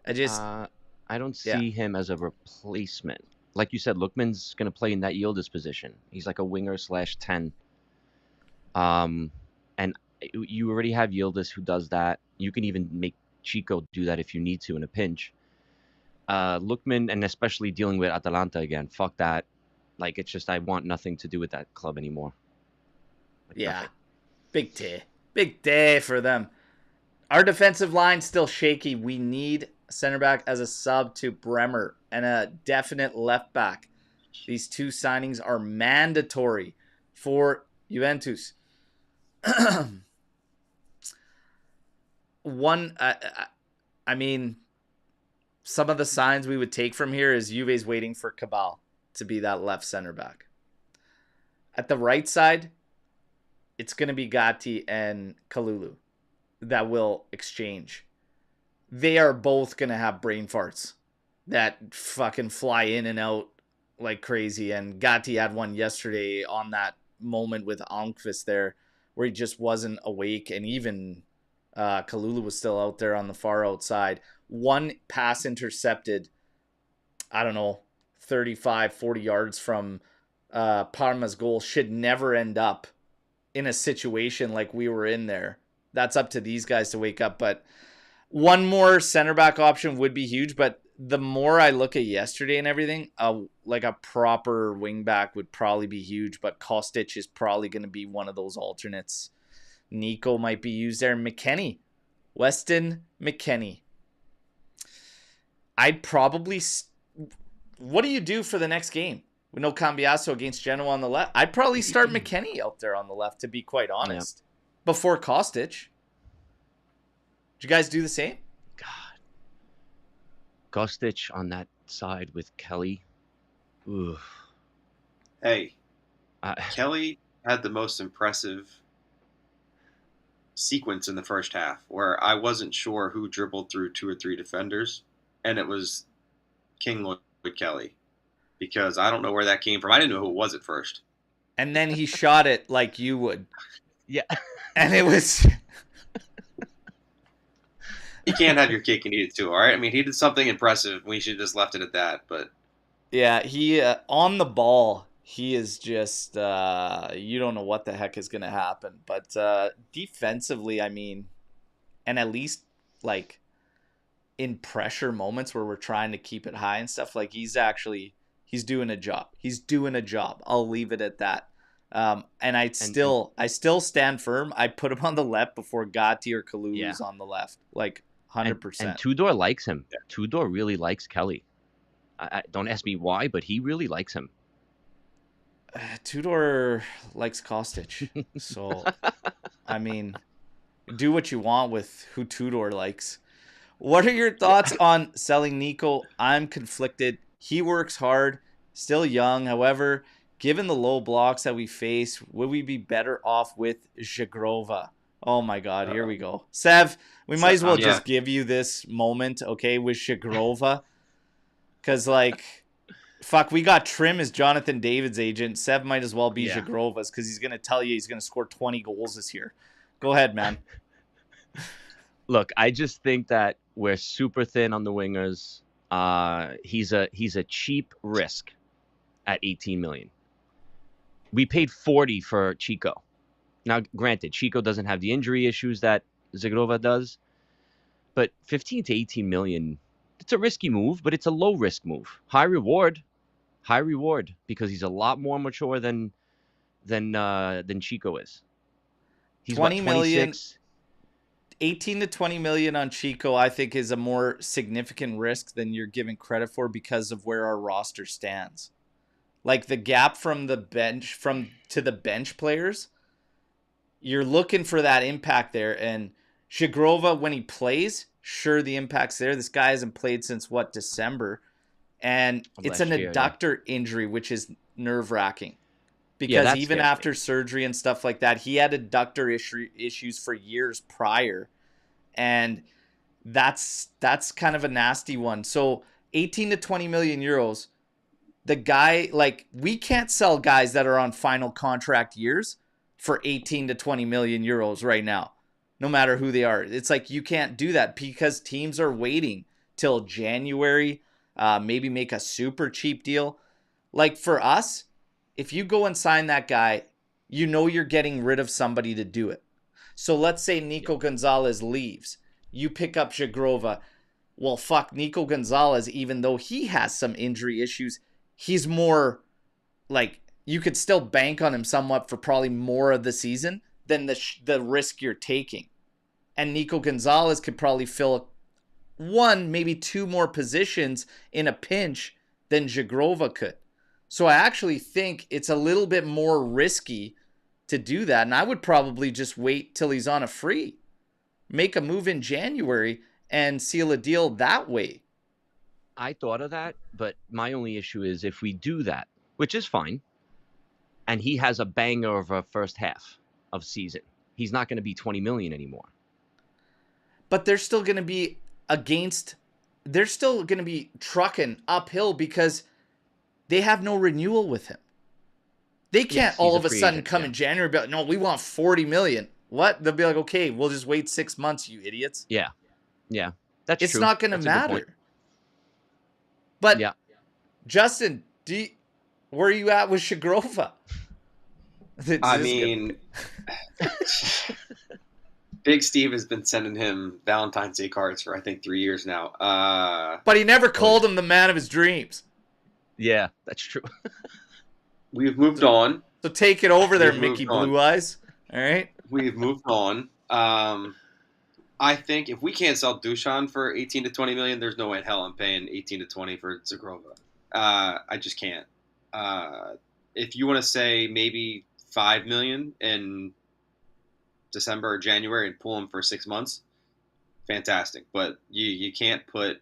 I don't see him as a replacement. Like you said, Lookman's going to play in that Yildiz position. He's like a winger /10. And you already have Yildiz who does that. You can even make Chico do that if you need to in a pinch. Lookman, and especially dealing with Atalanta again, fuck that. Like, it's just I want nothing to do with that club anymore. Like, yeah. nothing. Big day. Big day for them. Our defensive line still shaky. We need a center back as a sub to Bremer and a definite left back. These two signings are mandatory for Juventus. I mean, some of the signs we would take from here is Juve's waiting for Cabal to be that left center back. At the right side, it's going to be Gatti and Kalulu that will exchange. They are both going to have brain farts that fucking fly in and out like crazy. And Gatti had one yesterday on that moment with Almqvist there where he just wasn't awake. And even Kalulu was still out there on the far outside. One pass intercepted, I don't know, 35, 40 yards from Parma's goal should never end up in a situation like we were in there. That's up to these guys to wake up. But one more center back option would be huge. But the more I look at yesterday and everything, like a proper wing back would probably be huge. But Kostic is probably going to be one of those alternates. Nico might be used there. McKennie. Weston McKennie. I'd probably... What do you do for the next game? We know Kambiaso against Genoa on the left. I'd probably start McKennie out there on the left, to be quite honest. Yeah. Before Kostic. Did you guys do the same? God. Kostic on that side with Kelly. Ooh. Hey. Kelly had the most impressive sequence in the first half where I wasn't sure who dribbled through 2 or 3 defenders, and it was King Lloyd Kelly, because I don't know where that came from. I didn't know who it was at first. And then he shot it like you would. Yeah. And it was... You can't have your cake and eat it too, all right? I mean, he did something impressive. We should have just left it at that, but... Yeah, he, on the ball, he is just, you don't know what the heck is going to happen. But defensively, I mean, and at least, like, in pressure moments where we're trying to keep it high and stuff, like, he's doing a job. He's doing a job. I'll leave it at that. And I still stand firm. I put him on the left before Gatti or Kalulu's on the left. Like, 100%. And Tudor likes him. Yeah. Tudor really likes Kelly. I don't ask me why, but he really likes him. Tudor likes Kostic. So, I mean, do what you want with who Tudor likes. What are your thoughts on selling Nico? I'm conflicted. He works hard, still young. However, given the low blocks that we face, would we be better off with Zagrova? Oh my God, here we go. Sev, we might as well just give you this moment, okay, with Zagrova. Because, like, fuck, we got Trim as Jonathan David's agent. Sev might as well be Zagrova's because he's going to tell you he's going to score 20 goals this year. Go ahead, man. Look, I just think that we're super thin on the wingers. He's a cheap risk at 18 million. We paid 40 for Chico. Now, granted, Chico doesn't have the injury issues that Zagrova does, but 15 to 18 million, it's a risky move, but it's a low risk move. High reward, because he's a lot more mature than Chico is. He's 20 million, 18 to 20 million on Chico, I think, is a more significant risk than you're giving credit for because of where our roster stands. Like the gap from the bench to the bench players, you're looking for that impact there. And Zagrova, when he plays, sure, the impact's there. This guy hasn't played since December, and it's an adductor injury, which is nerve-wracking because even after surgery and stuff like that, he had adductor issues for years prior, and that's kind of a nasty one. So 18 to 20 million euros, the guy, like, we can't sell guys that are on final contract years for 18 to 20 million euros right now, no matter who they are. It's like you can't do that because teams are waiting till January, maybe make a super cheap deal. Like for us, if you go and sign that guy, you know you're getting rid of somebody to do it. So let's say Nico Gonzalez leaves. You pick up Zagrova. Well, fuck, Nico Gonzalez, even though he has some injury issues, he's more like, you could still bank on him somewhat for probably more of the season than the risk you're taking. And Nico Gonzalez could probably fill one, maybe two more positions in a pinch than Zagrova could. So I actually think it's a little bit more risky to do that. And I would probably just wait till he's on a free. Make a move in January and seal a deal that way. I thought of that, but my only issue is if we do that, which is fine, and he has a banger of a first half of season, he's not going to be 20 million anymore. But they're still going to be they're still going to be trucking uphill because they have no renewal with him. They can't all of a sudden come in January and be like, no, we want 40 million. What? They'll be like, okay, we'll just wait 6 months, you idiots. Yeah. That's true. It's not going to matter. But Justin, where are you at with Zagrova? I mean, Big Steve has been sending him Valentine's Day cards for, I think, 3 years now. But he never called him the man of his dreams. Yeah, that's true. We've moved on. So take it over there, Mickey Blue Eyes. All right? We've moved on. I think if we can't sell Dusan for 18 to 20 million, there's no way in hell I'm paying 18 to 20 for Zagrova. I just can't. If you want to say maybe 5 million in December or January and pull him for 6 months, fantastic. But you can't put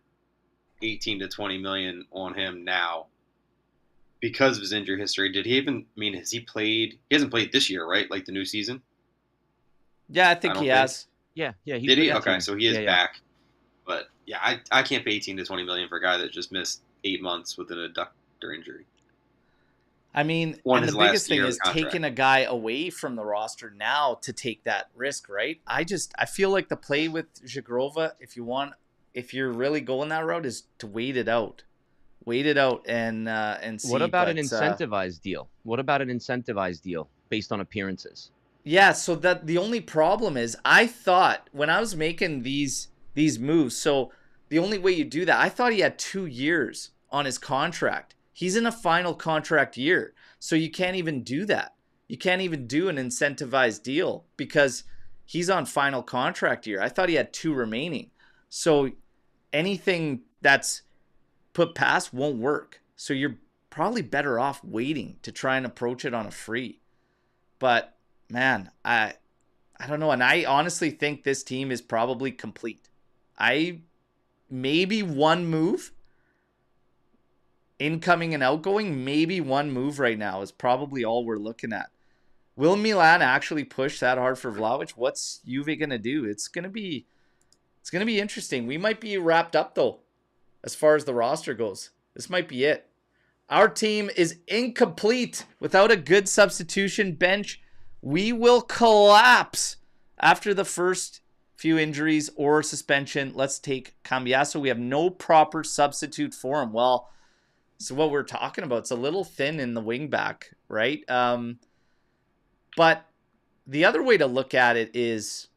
18 to 20 million on him now because of his injury history. Did he even, has he played? He hasn't played this year, right? Like the new season? Yeah, I think he has. Yeah, he's Did he? with the Okay, team. so he is back. But yeah, I can't pay 18 to 20 million for a guy that just missed 8 months with an adductor injury. I mean, Won and his the last biggest thing year of is the contract. taking a guy away from the roster now to take that risk, right? I feel like the play with Zagrova, if you're really going that route, is to wait it out. Wait it out and see. What about an incentivized deal? What about an incentivized deal based on appearances? Yeah, so that the only problem is I thought when I was making these moves, so the only way you do that, I thought he had 2 years on his contract. He's in a final contract year, so you can't even do that. You can't even do an incentivized deal because he's on final contract year. I thought he had 2 remaining. So anything that's put past won't work. So you're probably better off waiting to try and approach it on a free. But man, I don't know. And I honestly think this team is probably complete. Maybe one move, incoming and outgoing, maybe one move right now is probably all we're looking at. Will Milan actually push that hard for Vlahovic? What's Juve gonna do? It's gonna be interesting. We might be wrapped up though, as far as the roster goes. This might be it. Our team is incomplete without a good substitution bench. We will collapse after the first few injuries or suspension. Let's take Kambiaso. We have no proper substitute for him. Well, so what we're talking about, it's a little thin in the wing back, right? But the other way to look at it is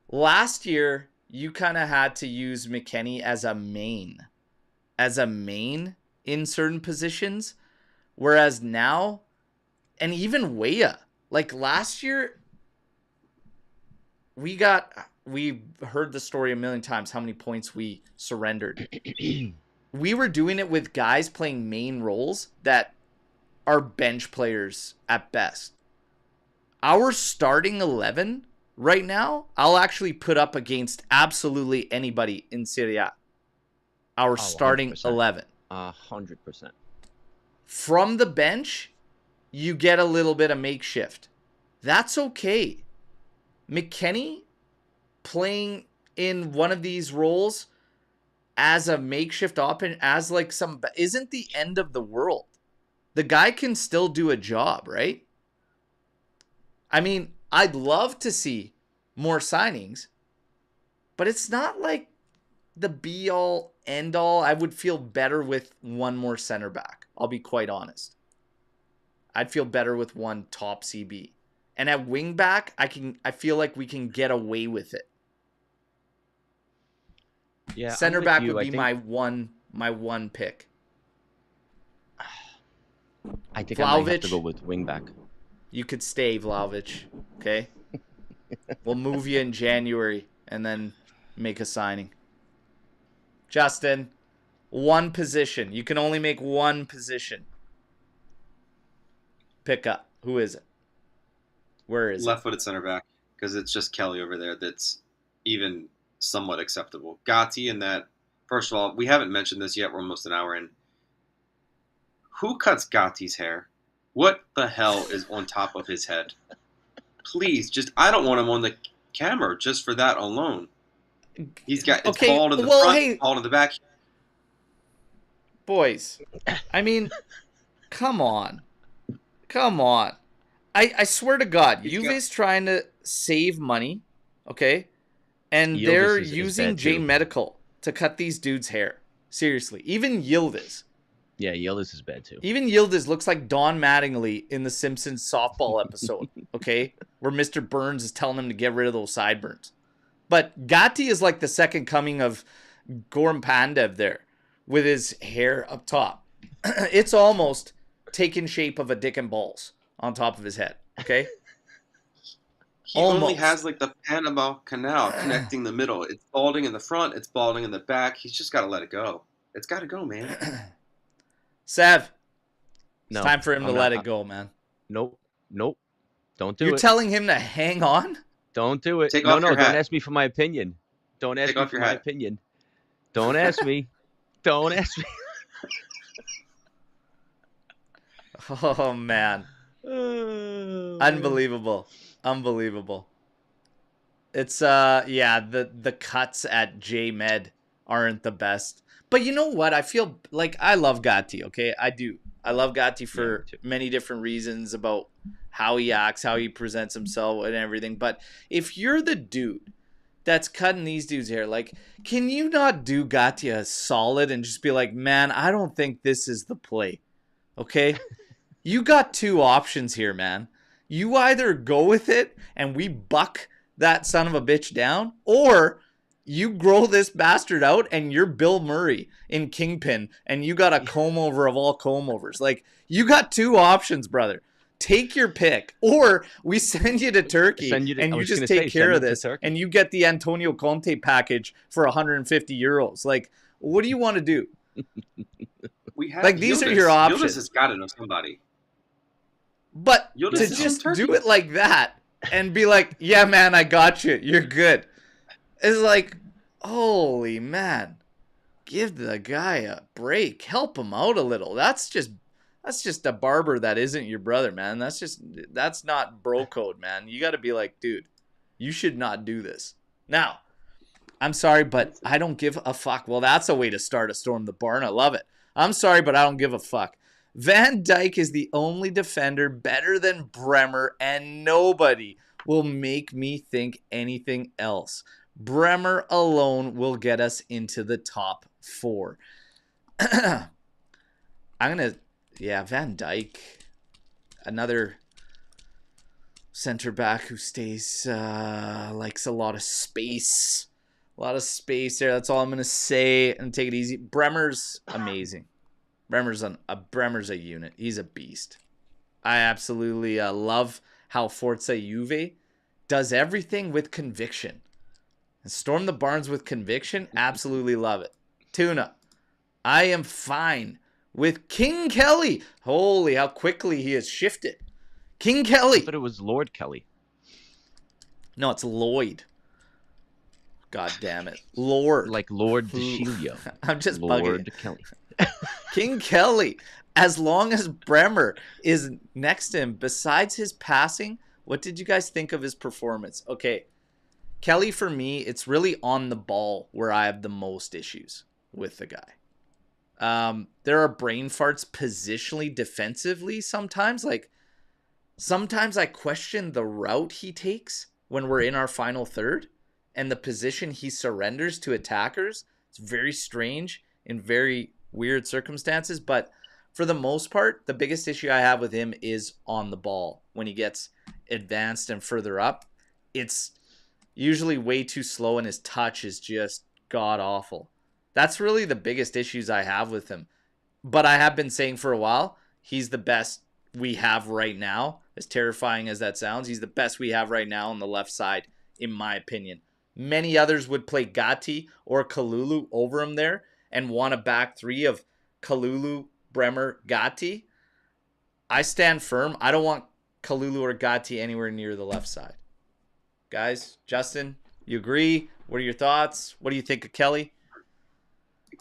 last year you kind of had to use McKennie as a main in certain positions, whereas now, and even Weah, like last year, we heard the story a million times how many points we surrendered. We were doing it with guys playing main roles that are bench players at best. Our starting 11 right now, I'll actually put up against absolutely anybody in Serie A. Our starting 100%. 11. 100%. From the bench, you get a little bit of makeshift. That's okay. McKennie playing in one of these roles as a makeshift option, as like isn't the end of the world. The guy can still do a job, right? I mean, I'd love to see more signings, but it's not like the be all end all. I would feel better with one more center back. I'll be quite honest. I'd feel better with one top CB. And at wing back, I feel like we can get away with it. Yeah, center back would be my one pick. I think I might have to go with wing back. You could stay, Vlahovic. Okay? We'll move you in January and then make a signing. Justin, one position. You can only make one position. Pick up. Who is it? Where is Left-footed center back, because it's just Kelly over there that's even somewhat acceptable. Gatti in that, first of all, we haven't mentioned this yet. We're almost an hour in. Who cuts Gatti's hair? What the hell is on top of his head? Please, I don't want him on the camera just for that alone. It's bald in the front, bald in the back. Boys, I mean, come on. I swear to God, Juve's trying to save money, okay? And Yildiz they're is using J Medical to cut these dudes' hair. Seriously. Even Yildiz. Yeah, Yildiz is bad too. Even Yildiz looks like Don Mattingly in the Simpsons softball episode, okay? Where Mr. Burns is telling him to get rid of those sideburns. But Gatti is like the second coming of Gorm Pandev there with his hair up top. It's almost taken shape of a dick and balls on top of his head, okay? He only has like the Panama Canal connecting the middle. It's balding in the front. It's balding in the back. He's just got to let it go. It's got to go, man. Sav, it's time for him to let it go, man. Nope. Don't do it. You're telling him to hang on? Don't do it. Take off your hat. Don't ask me for my opinion. Don't ask me for my opinion. Don't ask me. Don't ask me. Oh, man. Unbelievable. It's yeah, the cuts at J-Med aren't the best. But you know what? I feel like I love Gatti, okay? I do. I love Gatti for many different reasons about how he acts, how he presents himself and everything. But if you're the dude that's cutting these dudes' hair, like, can you not do Gatti a solid and just be like, man, I don't think this is the play. Okay? You got two options here, man. You either go with it and we buck that son of a bitch down, or you grow this bastard out and you're Bill Murray in Kingpin and you got a comb over of all comb overs. Like, you got two options, brother. Take your pick, or we send you to Turkey and you just take care of this and you get the Antonio Conte package for 150 euros. Like, what do you want to do? We have like, these are your options. Yildiz has got to know somebody. But to just do it like that and be like, yeah, man, I got you. You're good. It's like, holy man, give the guy a break. Help him out a little. That's just a barber that isn't your brother, man. That's not bro code, man. You got to be like, dude, you should not do this. Now, I'm sorry, but I don't give a fuck. Well, that's a way to start a Storm the Barn. I love it. I'm sorry, but I don't give a fuck. Van Dijk is the only defender better than Bremer, and nobody will make me think anything else. Bremer alone will get us into the top 4. Van Dijk, another center back who stays, likes a lot of space. A lot of space there. That's all I'm going to say. And take it easy. Bremer's amazing. Bremer's a unit. He's a beast. I absolutely love how Forza Juve does everything with conviction. And Storm the Barns with conviction, absolutely love it. Tuna, I am fine with King Kelly. Holy, how quickly he has shifted. King Kelly. I thought it was Lord Kelly. No, it's Lloyd. God damn it. Lord. Like Lord DeShilio. I'm just Lord bugging. Kelly. King Kelly. As long as Bremer is next to him, besides his passing, what did you guys think of his performance? Okay. Kelly, for me, it's really on the ball where I have the most issues with the guy. There are brain farts positionally, defensively sometimes. Like, sometimes I question the route he takes when we're in our final third and the position he surrenders to attackers. It's very strange in very weird circumstances. But for the most part, the biggest issue I have with him is on the ball. When he gets advanced and further up, it's usually way too slow and his touch is just god awful. That's really the biggest issues I have with him. But I have been saying for a while, he's the best we have right now. As terrifying as that sounds, he's the best we have right now on the left side, in my opinion. Many others would play Gatti or Kalulu over him there and want a back three of Kalulu, Bremer, Gatti. I stand firm. I don't want Kalulu or Gatti anywhere near the left side. Guys, Justin, you agree? What are your thoughts? What do you think of Kelly?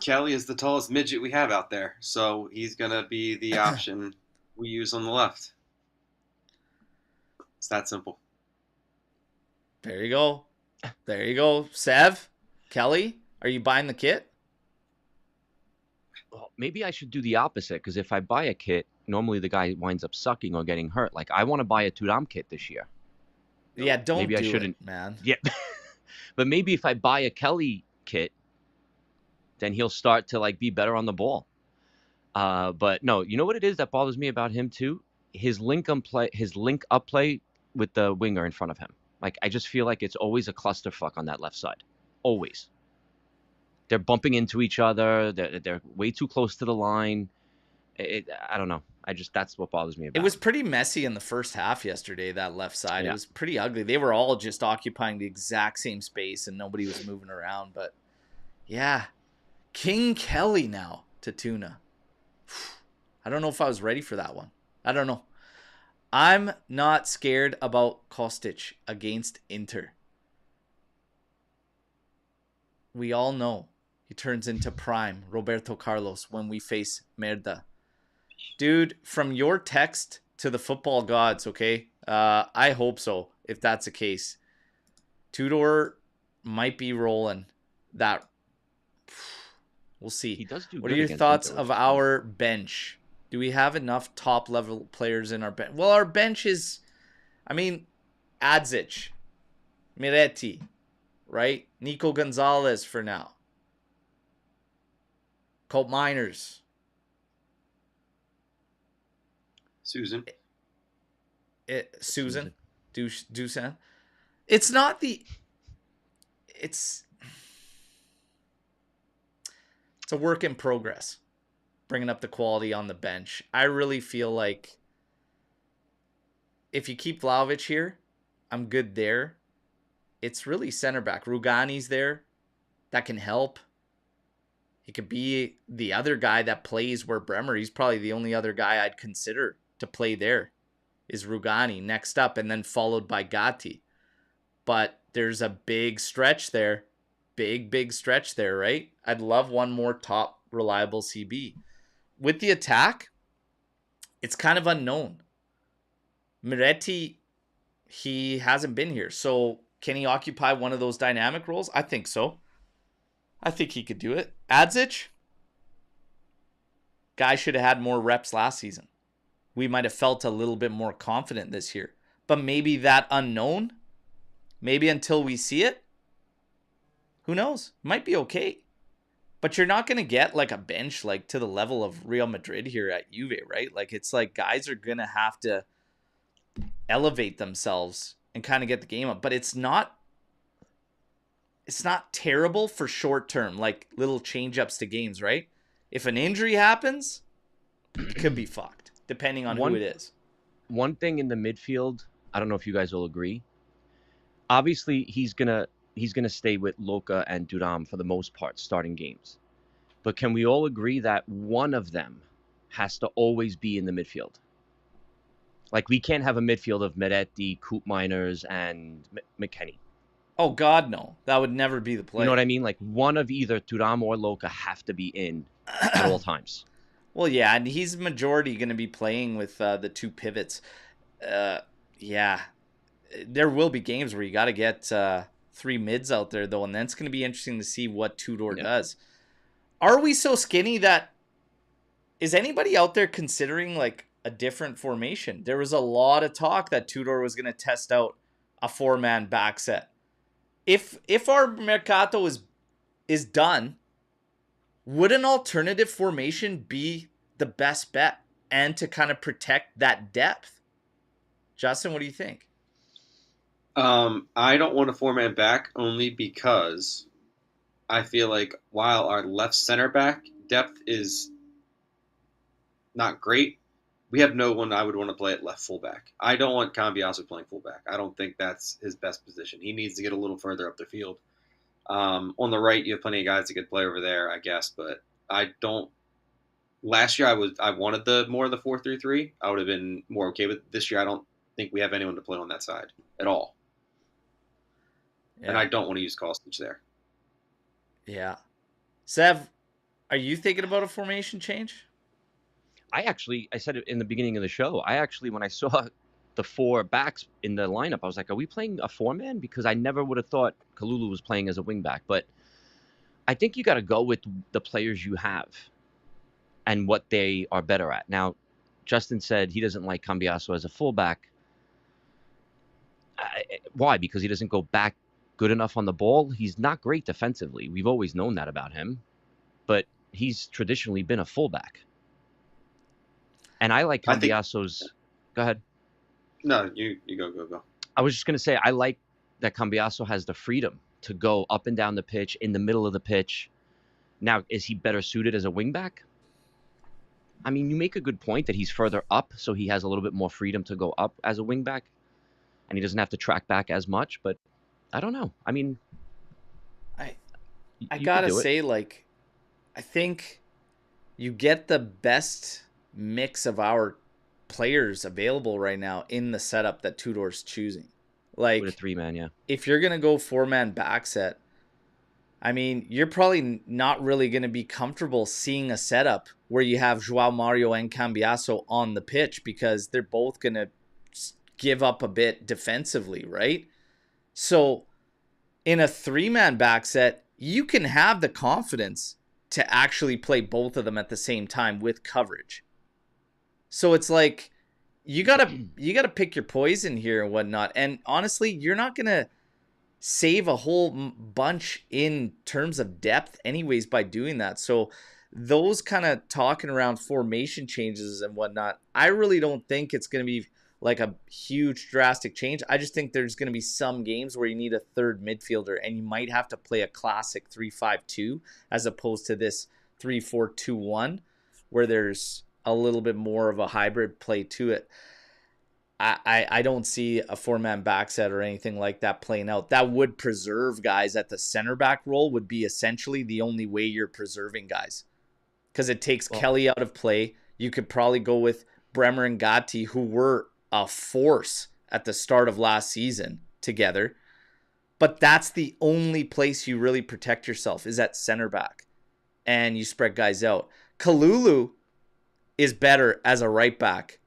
Kelly is the tallest midget we have out there, so he's going to be the option we use on the left. It's that simple. There you go. There you go. Sev, Kelly, are you buying the kit? Well, maybe I should do the opposite, because if I buy a kit, normally the guy winds up sucking or getting hurt. Like, I want to buy a Thuram kit this year. Yeah, don't maybe do I shouldn't, it, man. Yeah. But maybe if I buy a Kelly kit, then he'll start to like be better on the ball. But no, you know what it is that bothers me about him too? His link up play with the winger in front of him. Like, I just feel like it's always a clusterfuck on that left side. Always. They're bumping into each other. They're way too close to the line. I don't know. That's what bothers me about it. Was pretty messy in the first half yesterday, that left side. Yeah. It was pretty ugly. They were all just occupying the exact same space and nobody was moving around. But yeah, King Kelly now to Tuna. I don't know if I was ready for that one. I don't know. I'm not scared about Kostic against Inter. We all know he turns into prime Roberto Carlos when we face Merda. Dude, from your text to the football gods, okay? I hope so, if that's the case. Tudor might be rolling that. We'll see. He does do What good are your against thoughts Inter, of which is our bench? Do we have enough top-level players in our bench? Well, our bench is, I mean, Adzic, Miretti, right? Nico Gonzalez for now. Colt Miners. Susan. Susan. Dusan. It's not the... It's a work in progress. Bringing up the quality on the bench. I really feel like if you keep Vlahovic here, I'm good there. It's really center back. Rugani's there. That can help. He could be the other guy that plays where Bremer. He's probably the only other guy I'd consider to play there is Rugani next up and then followed by Gatti. But there's a big stretch there. Big stretch there, right? I'd love one more top reliable CB. With the attack, it's kind of unknown. Miretti, he hasn't been here. So can he occupy one of those dynamic roles? I think so. I think he could do it. Adzic, guy should have had more reps last season. We might have felt a little bit more confident this year. But maybe that unknown, maybe until we see it, who knows? Might be okay. But you're not going to get like a bench like to the level of Real Madrid here at Juve, right? Like it's like guys are going to have to elevate themselves and kind of get the game up. But it's not terrible for short term, like little change ups to games, right? If an injury happens, it could be fucked, depending on who it is. One thing in the midfield, I don't know if you guys will agree. Obviously, he's gonna stay with Luca and Thuram for the most part, starting games. But can we all agree that one of them has to always be in the midfield? Like, we can't have a midfield of Miretti, Coop Miners, and McKennie. Oh, God, no. That would never be the play. You know what I mean? Like, one of either Thuram or Luca have to be in at all times. Well, yeah, and he's majority going to be playing with the two pivots. Yeah. There will be games where you got to get three mids out there, though, and then it's going to be interesting to see what Tudor does. Are we so skinny that... Is anybody out there considering, like, a different formation? There was a lot of talk that Tudor was going to test out a four-man back set. If our Mercato is done, would an alternative formation be the best bet and to kind of protect that depth? Justin, what do you think? I don't want a four-man back only because I feel like while our left center back depth is not great, we have no one I would want to play at left fullback. I don't want Kambiaso playing fullback. I don't think that's his best position. He needs to get a little further up the field. On the right, you have plenty of guys that could play over there, I guess, but I don't. Last year, I wanted more of the 4-3-3. I would have been more okay with it. This year. I don't think we have anyone to play on that side at all. Yeah. And I don't want to use Kostic there. Yeah. Sev, are you thinking about a formation change? I said it in the beginning of the show. When I saw the four backs in the lineup, I was like, are we playing a four-man? Because I never would have thought Kalulu was playing as a wingback. But I think you got to go with the players you have and what they are better at. Now, Justin said he doesn't like Kambiaso as a fullback. Why? Because he doesn't go back good enough on the ball? He's not great defensively. We've always known that about him. But he's traditionally been a fullback. And I like Kambiaso's... Go ahead. No, you go. I was just going to say, I like that Kambiaso has the freedom to go up and down the pitch, in the middle of the pitch. Now, is he better suited as a wingback? I mean, you make a good point that he's further up, so he has a little bit more freedom to go up as a wingback, and he doesn't have to track back as much, but I don't know. I mean... I gotta say, like, I think you get the best mix of our players available right now in the setup that Tudor's choosing. Like, with a three-man, yeah. If you're gonna go four-man back set, I mean, you're probably not really gonna be comfortable seeing a setup where you have João Mario and Kambiaso on the pitch because they're both gonna give up a bit defensively, right? So in a 3-man back set, you can have the confidence to actually play both of them at the same time with coverage. So it's like you gotta pick your poison here and whatnot. And honestly, you're not gonna save a whole bunch in terms of depth anyways by doing that. So those kind of talking around formation changes and whatnot, I really don't think it's going to be like a huge drastic change. I just think there's going to be some games where you need a third midfielder and you might have to play a classic 3-5-2 as opposed to this 3-4-2-1 where there's a little bit more of a hybrid play to it. I don't see a 4-man back set or anything like that playing out. That would preserve guys at the center back role, would be essentially the only way you're preserving guys. Because it takes Kelly out of play. You could probably go with Bremer and Gatti, who were a force at the start of last season together. But that's the only place you really protect yourself is at center back. And you spread guys out. Kalulu is better as a right back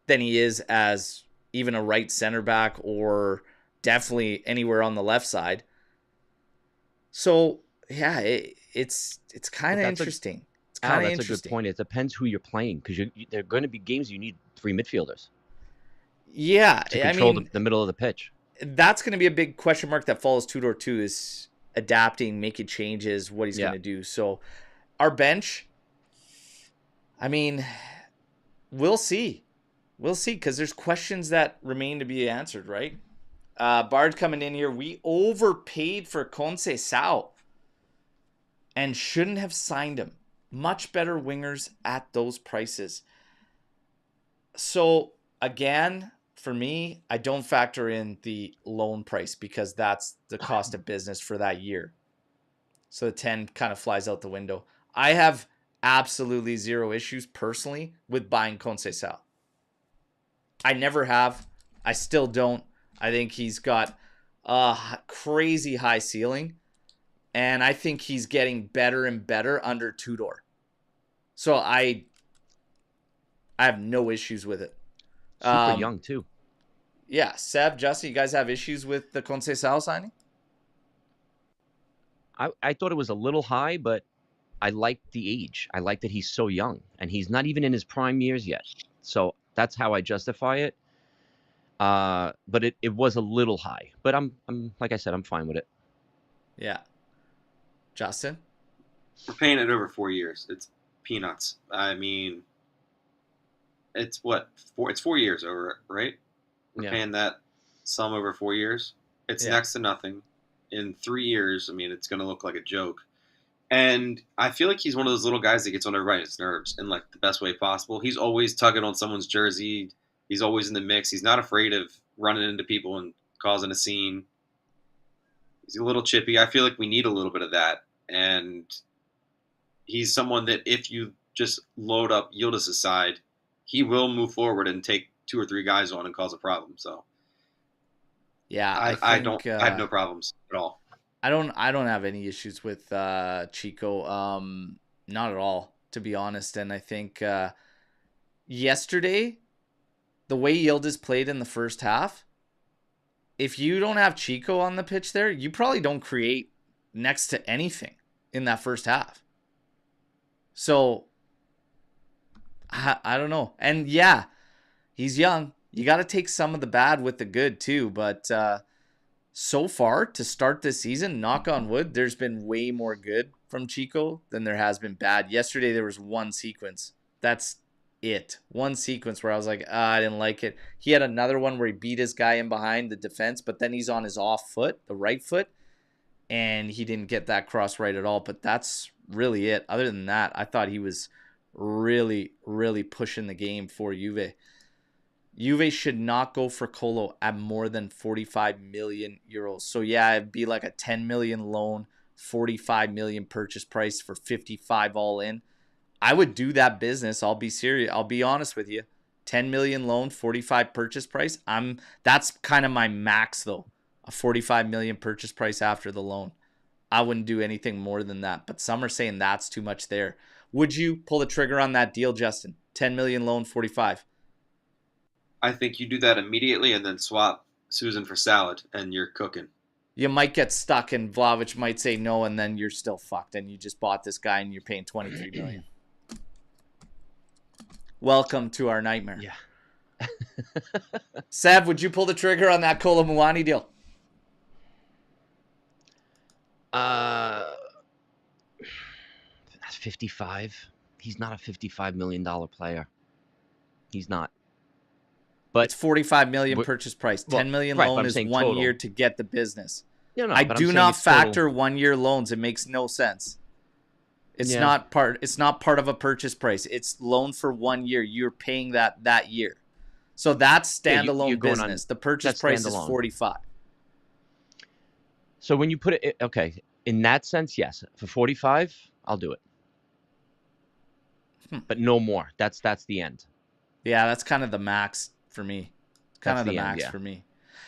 than he is as even a right center back or definitely anywhere on the left side. So, yeah, it's kind of interesting. It's kind of interesting. That's a good point. It depends who you're playing because there are going to be games you need 3 midfielders. Yeah. To control the middle of the pitch. That's going to be a big question mark that follows Tudor too, is adapting, making changes, what he's going to do. So our bench, I mean, we'll see. We'll see, because there's questions that remain to be answered, right? Bard coming in here. We overpaid for Conceição and shouldn't have signed him. Much better wingers at those prices. So, again, for me, I don't factor in the loan price because that's the cost of business for that year. So the 10 kind of flies out the window. I have absolutely zero issues personally with buying Conceição. I never have. I still don't. I think he's got a crazy high ceiling. And I think he's getting better and better under Tudor. So I have no issues with it. Super young, too. Yeah. Seb, Justin, you guys have issues with the Conceição signing? I thought it was a little high, but I like the age. I like that he's so young. And he's not even in his prime years yet. So that's how I justify it. But it was a little high. But I'm like I said, I'm fine with it. Yeah. Justin? We're paying it over 4 years. It's peanuts. I mean, it's what? It's 4 years over, right? We're paying that sum over 4 years. It's next to nothing. In 3 years, I mean, it's going to look like a joke. And I feel like he's one of those little guys that gets on everybody's nerves in like the best way possible. He's always tugging on someone's jersey. He's always in the mix. He's not afraid of running into people and causing a scene. He's a little chippy. I feel like we need a little bit of that. And he's someone that if you just load up Yildiz's side, he will move forward and take 2 or 3 guys on and cause a problem. So yeah, I have no problems at all. I don't have any issues with Chico. Not at all, to be honest. And I think yesterday, the way Yildiz played in the first half, if you don't have Chico on the pitch there, you probably don't create next to anything in that first half. So I don't know. And yeah, he's young. You got to take some of the bad with the good too. But so far to start this season, knock on wood, there's been way more good from Chico than there has been bad. Yesterday, there was one sequence. That's it. One sequence where I was like, I didn't like it. He had another one where he beat his guy in behind the defense, but then he's on his off foot, the right foot, and he didn't get that cross right at all. But that's really it. Other than that, I thought he was really, really pushing the game for Juve. Juve should not go for Colo at more than 45 million euros. So yeah, it'd be like a 10 million loan, 45 million purchase price for 55 all in. I would do that business. I'll be serious. I'll be honest with you. 10 million loan, 45 purchase price. That's kind of my max though. A 45 million purchase price after the loan. I wouldn't do anything more than that. But some are saying that's too much there. Would you pull the trigger on that deal, Justin? 10 million loan, 45. I think you do that immediately and then swap Susan for salad and you're cooking. you might get stuck and Vlahovic might say no, and then you're still fucked, and you just bought this guy and you're paying 23 million. Welcome to our nightmare. Yeah. Sav, would you pull the trigger on that Kolo Muani deal? That's 55. He's not a $55 million player. He's not. But it's 45 million purchase price. 10 million right, loan is 1 total. year to get the business. No, I but do I'm not saying factor 1 year loans. It makes no sense. It's Yeah. not part of a purchase price. It's loan for 1 year. You're paying that year. So that's standalone you're going business. on- The purchase that's price is standalone. 45. So when you put it, okay, in that sense, yes. For 45, I'll do it. But no more. That's the end. Yeah, that's kind of the max for me. Kind of the max yeah. for me.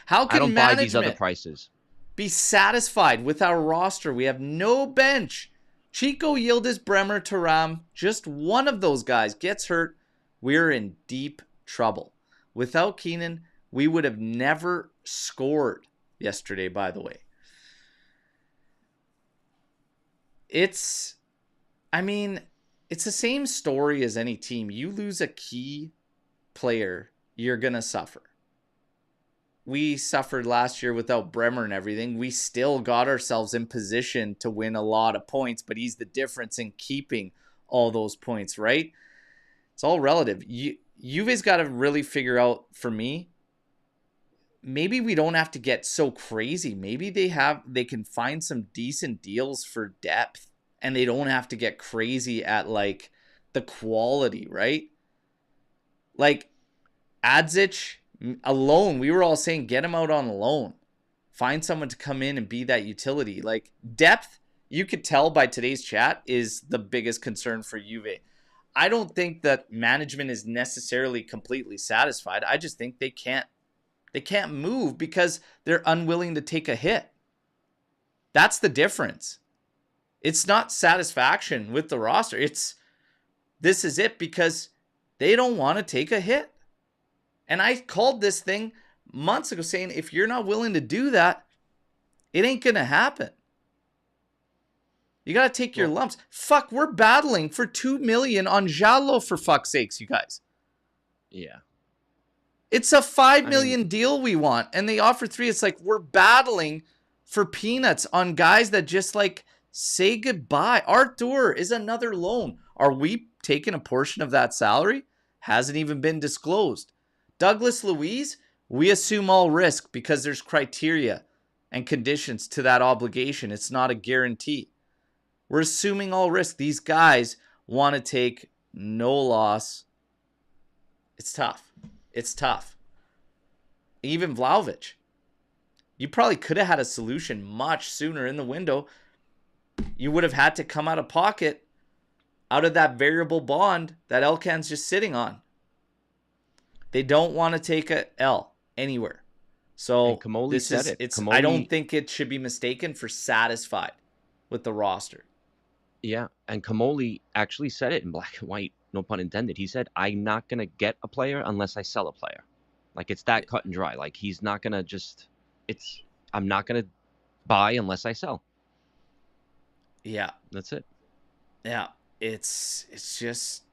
How I can don't buy these other management prices. be satisfied with our roster? We have no bench. Chico, Yildiz, Bremer, Thuram, just one of those guys gets hurt. We're in deep trouble. Without Kenan, we would have never scored yesterday, by the way. It's the same story as any team. You lose a key player, you're going to suffer. We suffered last year without Bremer and everything. We still got ourselves in position to win a lot of points, but he's the difference in keeping all those points, right? It's all relative. Juve's got to really figure out, for me, maybe we don't have to get so crazy. Maybe they can find some decent deals for depth, and they don't have to get crazy at like the quality, right? Like Adzic alone, we were all saying get him out on a loan. Find someone to come in and be that utility. Like depth, you could tell by today's chat, is the biggest concern for Juve. I don't think that management is necessarily completely satisfied. I just think they can't move because they're unwilling to take a hit. That's the difference. It's not satisfaction with the roster. This is it because they don't want to take a hit. And I called this thing months ago saying, if you're not willing to do that, it ain't going to happen. You got to take your lumps. Fuck, we're battling for 2 million on Jallo, for fuck's sakes, you guys. Yeah. It's a 5 million deal we want, and they offer 3. It's like we're battling for peanuts on guys that just like say goodbye. Artur is another loan. Are we taking a portion of that salary? Hasn't even been disclosed. Douglas Luiz, we assume all risk because there's criteria and conditions to that obligation. It's not a guarantee. We're assuming all risk. These guys want to take no loss. It's tough. It's tough. Even Vlahovic. You probably could have had a solution much sooner in the window. You would have had to come out of pocket out of that variable bond that Elkan's just sitting on. They don't want to take a L anywhere. So this is it. I don't think it should be mistaken for satisfied with the roster. Yeah, and Kamoli actually said it in black and white, no pun intended. He said, I'm not going to get a player unless I sell a player. Like, it's that cut and dry. Like, he's not going to just, I'm not going to buy unless I sell. Yeah. That's it. Yeah, it's just,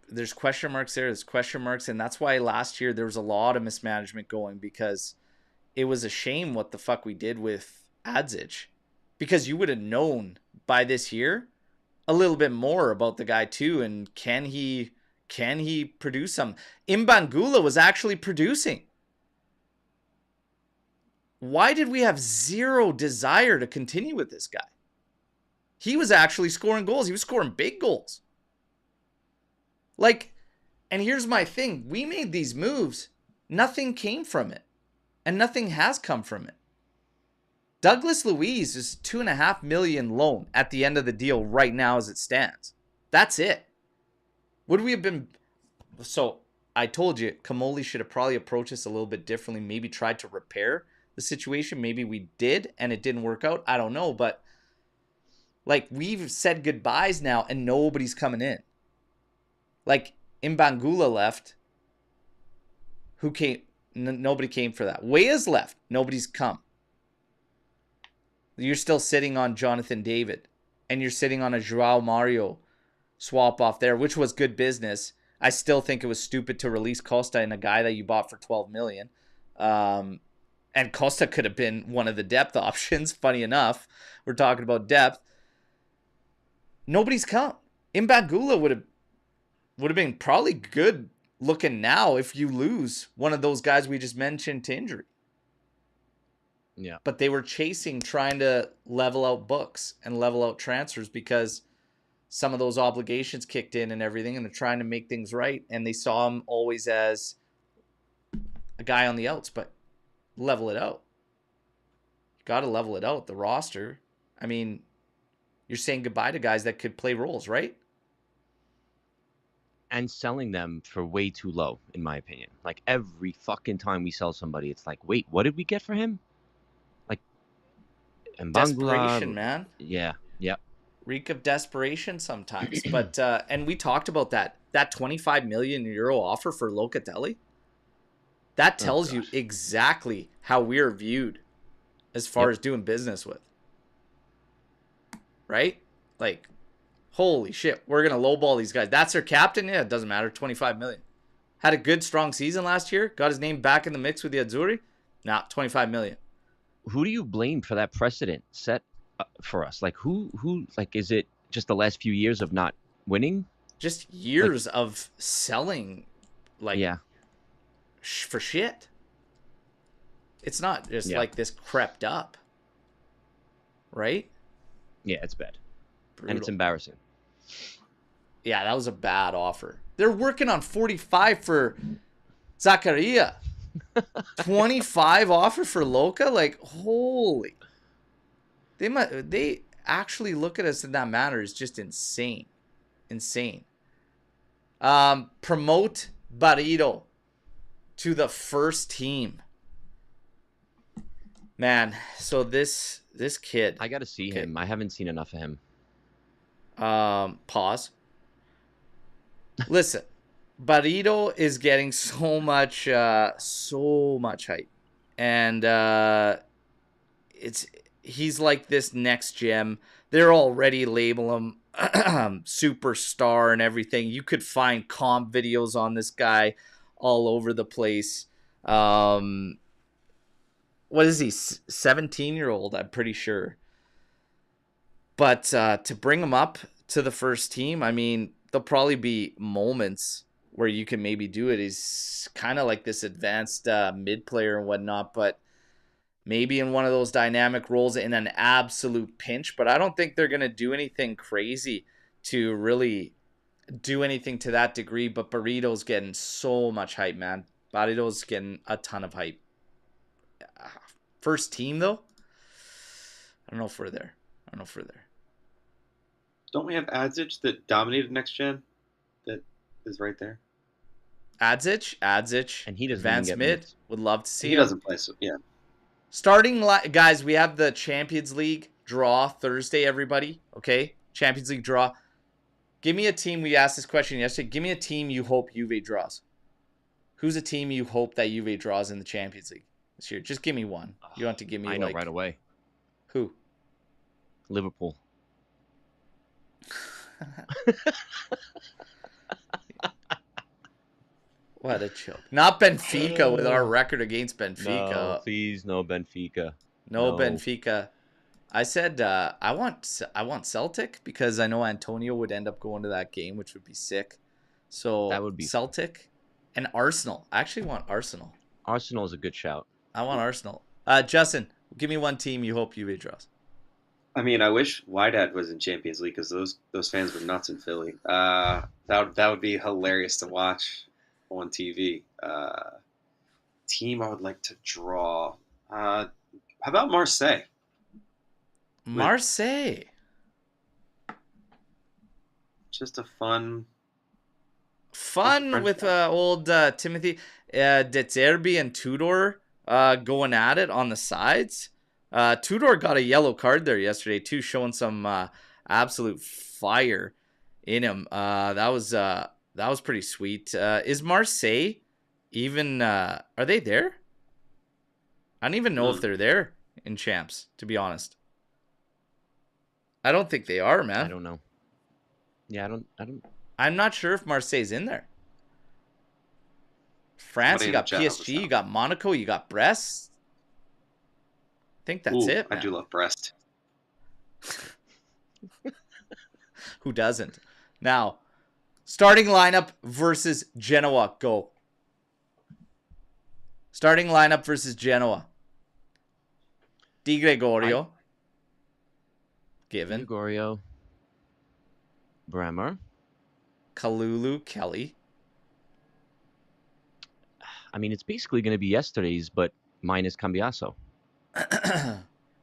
there's question marks there. There's question marks, and that's why last year there was a lot of mismanagement going, because it was a shame what the fuck we did with Adzic, because you would have known by this year a little bit more about the guy too, and can he produce some? Imbangula was actually producing. Why did we have zero desire to continue with this guy? He was actually scoring goals. He was scoring big goals. Like, and here's my thing. We made these moves. Nothing came from it. And nothing has come from it. Douglas Luiz is $2.5 million loan at the end of the deal right now as it stands. That's it. Would we have been... So, I told you, Kamoli should have probably approached this a little bit differently. Maybe tried to repair the situation. Maybe we did, and it didn't work out. I don't know, but... Like, we've said goodbyes now, and nobody's coming in. Like, Imbangula left. Who came? Nobody came for that. Weah's left. Nobody's come. You're still sitting on Jonathan David, and you're sitting on a Joao Mario swap off there, which was good business. I still think it was stupid to release Costa and a guy that you bought for 12 million. And Costa could have been one of the depth options. Funny enough, we're talking about depth. Nobody's come. Imbangula would have been probably good looking now if you lose one of those guys we just mentioned to injury. Yeah. But they were trying to level out books and level out transfers because some of those obligations kicked in and everything, and they're trying to make things right. And they saw him always as a guy on the outs, but level it out. You got to level it out, the roster. I mean, you're saying goodbye to guys that could play roles, right? And selling them for way too low, in my opinion. Like, every fucking time we sell somebody, it's like, wait, what did we get for him? Like, Desperation, man. Yeah. Reek of desperation sometimes. But and we talked about that 25 million euro offer for Locatelli. That tells you exactly how we're viewed as far as doing business with. Right? Like, holy shit, we're going to lowball these guys. That's their captain? Yeah, it doesn't matter. 25 million. Had a good, strong season last year. Got his name back in the mix with the Azzurri. Nah, 25 million. Who do you blame for that precedent set for us? Like, who, like, is it just the last few years of not winning? Just years of selling, like, for shit. It's not just like this crept up. Right? Yeah, it's bad. Brutal. And it's embarrassing. Yeah, that was a bad offer. They're working on 45 for Zakaria. 25 offer for Loca? Like, holy. They actually look at us in that manner is just insane. Insane. Promote Barreto to the first team. Man, so this kid. I got to see him. I haven't seen enough of him. Pause. Listen, Barreto is getting so much hype, and he's like this next gem. They're already labeling him superstar and everything. You could find comp videos on this guy all over the place. What is he? 17-year-old, I'm pretty sure. But to bring him up to the first team, I mean, there'll probably be moments where you can maybe do it. He's kind of like this advanced mid player and whatnot, but maybe in one of those dynamic roles in an absolute pinch. But I don't think they're going to do anything crazy to really do anything to that degree. But Barreto's getting so much hype, man. Barreto's getting a ton of hype. First team, though? I don't know if we're there. Don't we have Adzic that dominated next gen? That is right there. Adzic, and he doesn't advanced get mid. minutes. Would love to see He him. doesn't play, so yeah. Starting guys, we have the Champions League draw Thursday. Everybody, okay? Champions League draw. Give me a team. We asked this question yesterday. Give me a team you hope Juve draws. Who's a team you hope that Juve draws in the Champions League this year? Just give me one. You don't have to give me. I know right away. Who? Liverpool. What a joke. Not Benfica with our record against Benfica. No, please, no Benfica. No Benfica. I said I want Celtic because I know Antonio would end up going to that game, which would be sick. So that would be Celtic and Arsenal. I actually want Arsenal. Arsenal is a good shout. I want Arsenal. Justin, give me one team you hope Juve draws. I mean, I wish Wydad was in Champions League because those fans were nuts in Philly. That would be hilarious to watch on TV. Team I would like to draw. How about Marseille? Marseille. Just a fun with old Timothy De Zerbi and Tudor going at it on the sides. Tudor got a yellow card there yesterday too, showing some absolute fire in him. That was pretty sweet. Is Marseille even are they there? I don't even know if they're there in champs, to be honest. I don't think they are, I man. don't know. Yeah, I don't. I'm not sure if Marseille's in there. France, you got PSG, you got Monaco, you got Brest. I think that's it, man. I do love Brest. Who doesn't? Now, starting lineup versus Genoa. Go. Starting lineup versus Genoa. Di Gregorio. Given. Gregorio. Bremer. Kalulu, Kelly. I mean, it's basically going to be yesterday's, but minus Kambiaso.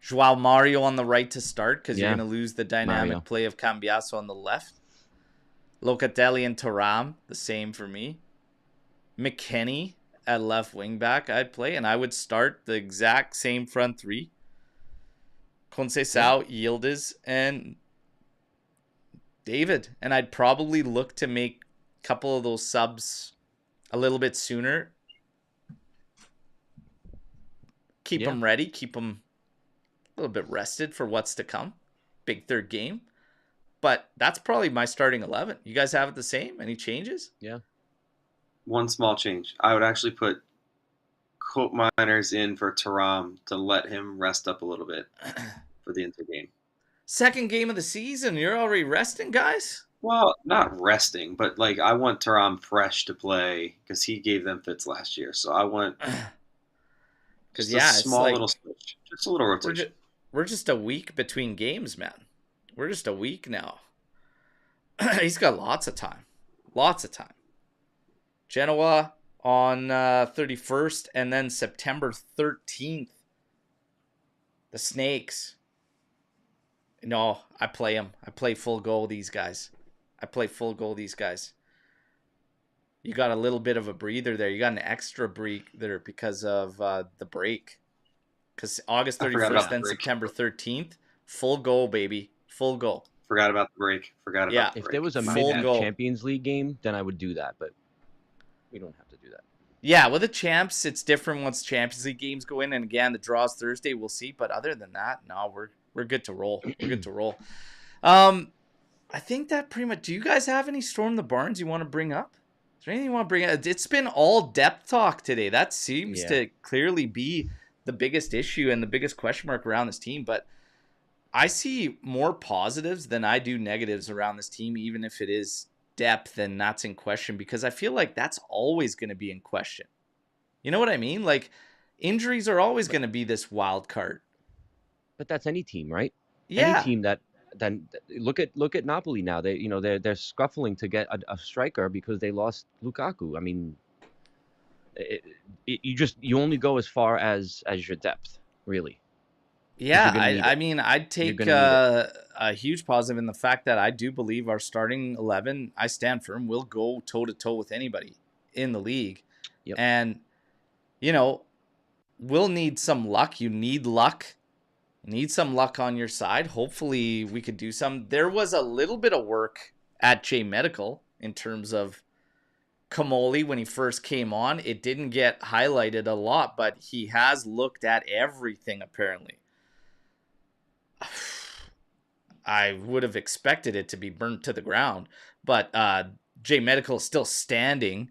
Joao Mario on the right to start because you're Yeah. going to lose the dynamic Mario. play of Kambiaso on the left. Locatelli and Thuram, the same for me. McKennie at left wing back, I'd play, and I would start the exact same front three. Conceição, Yildiz, and David. And I'd probably look to make a couple of those subs a little bit sooner. Keep them ready. Keep them a little bit rested for what's to come. Big third game. But that's probably my starting 11. You guys have it the same? Any changes? Yeah. One small change. I would actually put Coat Miners in for Thuram to let him rest up a little bit for the Inter game. Second game of the season. You're already resting, guys? Well, not resting, but like I want Thuram fresh to play because he gave them fits last year. So I want because a small little switch, just a little rotation. We're just a week between games, man. We're just a week now. He's got lots of time. Lots of time. Genoa on 31st and then September 13th. The Snakes. No, I play them. I play full goal these guys. You got a little bit of a breather there. You got an extra breather because of the break. Because August 31st, then September 13th. Full goal, baby. Full goal. Forgot about the break. If there was a Champions League game, then I would do that. But we don't have to do that. Yeah, with the champs, it's different once Champions League games go in. And again, the draw's Thursday. We'll see. But other than that, no, we're good to roll. We're good to roll. I think that pretty much... Do you guys have any Storm the Barns you want to bring up? Is there anything you want to bring up? It's been all depth talk today. That seems to clearly be the biggest issue and the biggest question mark around this team. But I see more positives than I do negatives around this team, even if it is depth and that's in question, because I feel like that's always going to be in question. You know what I mean? Like, injuries are always going to be this wild card. But that's any team, right? Yeah. Any team that then look at Napoli now. They're scuffling to get a striker because they lost Lukaku. I mean, you only go as far as your depth, really. Yeah, I mean, I'd take a huge positive in the fact that I do believe our starting 11, I stand firm, will go toe-to-toe with anybody in the league. Yep. And, we'll need some luck. You need luck. Need some luck on your side. Hopefully we could do some. There was a little bit of work at J Medical in terms of Kamoli when he first came on. It didn't get highlighted a lot, but he has looked at everything apparently. I would have expected it to be burnt to the ground, but J Medical is still standing.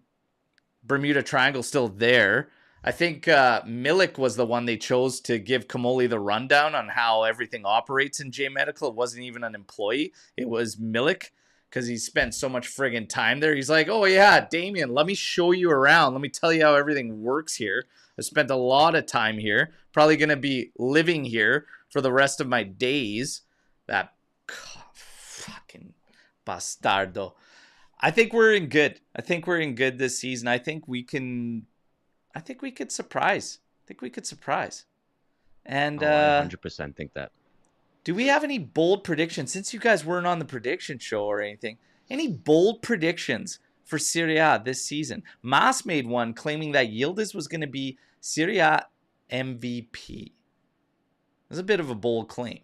Bermuda Triangle still there. I think Milik was the one they chose to give Kamoli the rundown on how everything operates in J Medical. It wasn't even an employee. It was Milik because he spent so much friggin' time there. He's like, oh yeah, Damien, let me show you around. Let me tell you how everything works here. I spent a lot of time here. Probably going to be living here for the rest of my days. That fucking bastardo. I think we're in good. I think we're in good this season. I think we could surprise. And I 100% think that. Do we have any bold predictions? Since you guys weren't on the prediction show or anything, any bold predictions for Serie A this season? Mas made one claiming that Yildiz was going to be Serie A MVP. That's a bit of a bold claim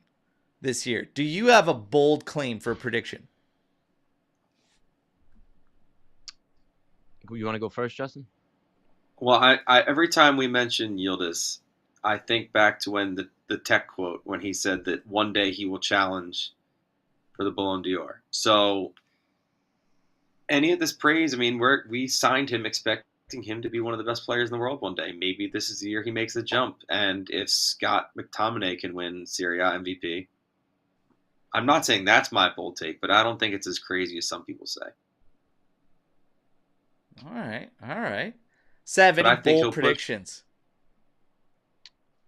this year. Do you have a bold claim for a prediction? You want to go first, Justin? Well, I every time we mention Yildiz, I think back to when the tech quote when he said that one day he will challenge for the Ballon d'Or. So any of this praise, I mean, we signed him expecting him to be one of the best players in the world one day. Maybe this is the year he makes the jump. And if Scott McTominay can win Serie A MVP, I'm not saying that's my bold take, but I don't think it's as crazy as some people say. All right. Sev, any bold predictions?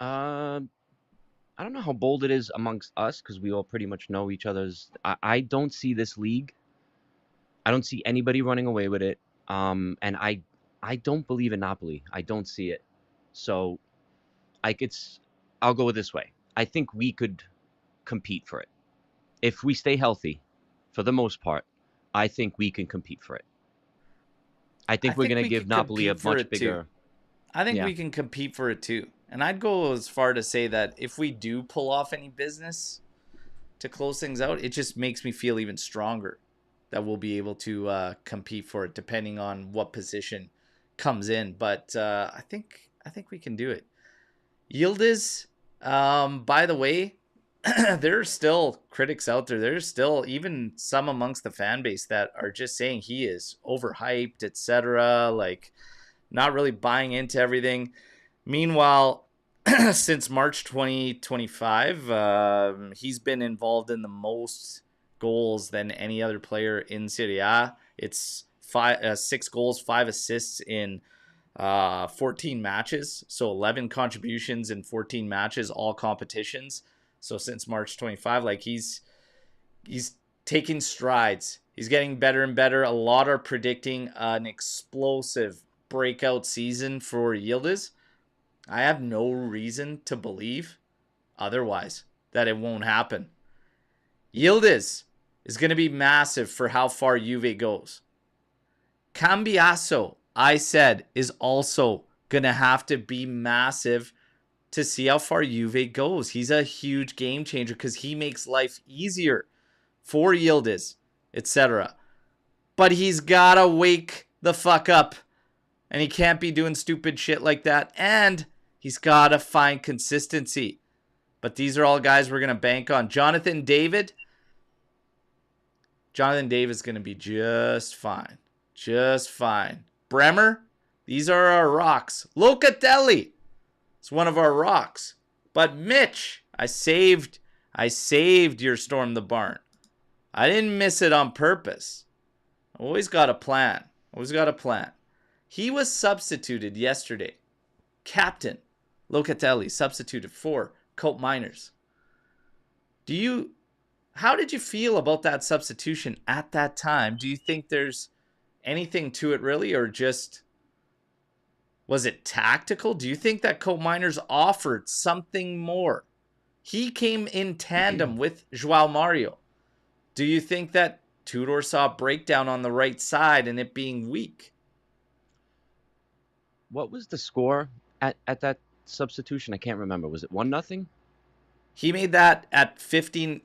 I don't know how bold it is amongst us because we all pretty much know each other's. I don't see this league. I don't see anybody running away with it. And I don't believe in Napoli. I don't see it. So I'll go this way. I think we could compete for it. If we stay healthy, for the most part, I think we can compete for it. I think we're going to give Napoli a much bigger... I think we can compete for it too. And I'd go as far to say that if we do pull off any business to close things out, it just makes me feel even stronger that we'll be able to compete for it, depending on what position comes in. But I think we can do it. Yildiz, by the way, there are still critics out there. There's still even some amongst the fan base that are just saying he is overhyped, etc. Like, not really buying into everything. Meanwhile, since March 2025, he's been involved in the most goals than any other player in Serie A. It's 6 goals, 5 assists in 14 matches. So 11 contributions in 14 matches, all competitions. So since March 25, like he's taking strides. He's getting better and better. A lot are predicting an explosive breakout season for Yildiz. I have no reason to believe otherwise that it won't happen. Yildiz is going to be massive for how far Juve goes. Kambiaso, I said, is also going to have to be massive to see how far Juve goes. He's a huge game changer because he makes life easier for Yildiz, etc. But he's got to wake the fuck up. And he can't be doing stupid shit like that. And he's got to find consistency. But these are all guys we're going to bank on. Jonathan David. Jonathan David's going to be just fine. Just fine. Bremer. These are our rocks. Locatelli. It's one of our rocks. But Mitch. I saved your Storm the Barn. I didn't miss it on purpose. Always got a plan. He was substituted yesterday. Captain Locatelli substituted for Cope Miners. How did you feel about that substitution at that time? Do you think there's anything to it really, or just was it tactical? Do you think that Cope Miners offered something more? He came in tandem with João Mario. Do you think that Tudor saw a breakdown on the right side and it being weak? What was the score at that substitution? I can't remember. Was it 1-0? He made that at 52nd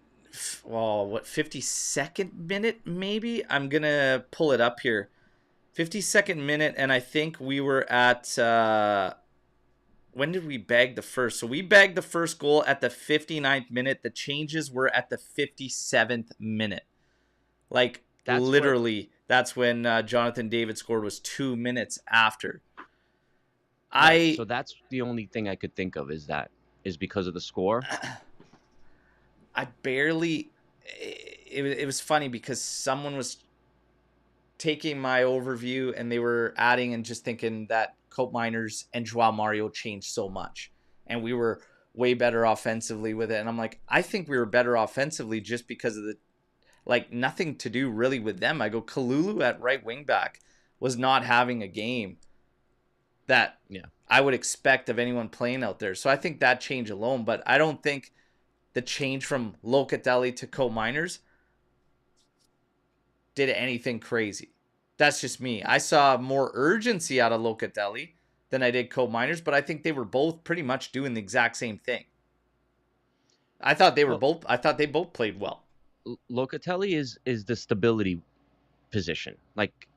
minute maybe? I'm going to pull it up here. 52nd minute, and I think we were at... when did we bag the first? So we bagged the first goal at the 59th minute. The changes were at the 57th minute. Like, that's when Jonathan David scored, was 2 minutes after. So that's the only thing I could think of is because of the score. It was funny because someone was taking my overview and they were adding and just thinking that Cope Miners and João Mario changed so much. And we were way better offensively with it. And I'm like, I think we were better offensively just because of nothing to do really with them. I go, Kalulu at right wing back was not having a game that I would expect of anyone playing out there. So I think that change alone, but I don't think the change from Locatelli to Cope Miners did anything crazy. That's just me. I saw more urgency out of Locatelli than I did Cope Miners, but I think they were both pretty much doing the exact same thing. I thought they both played well. Locatelli is the stability position. Like,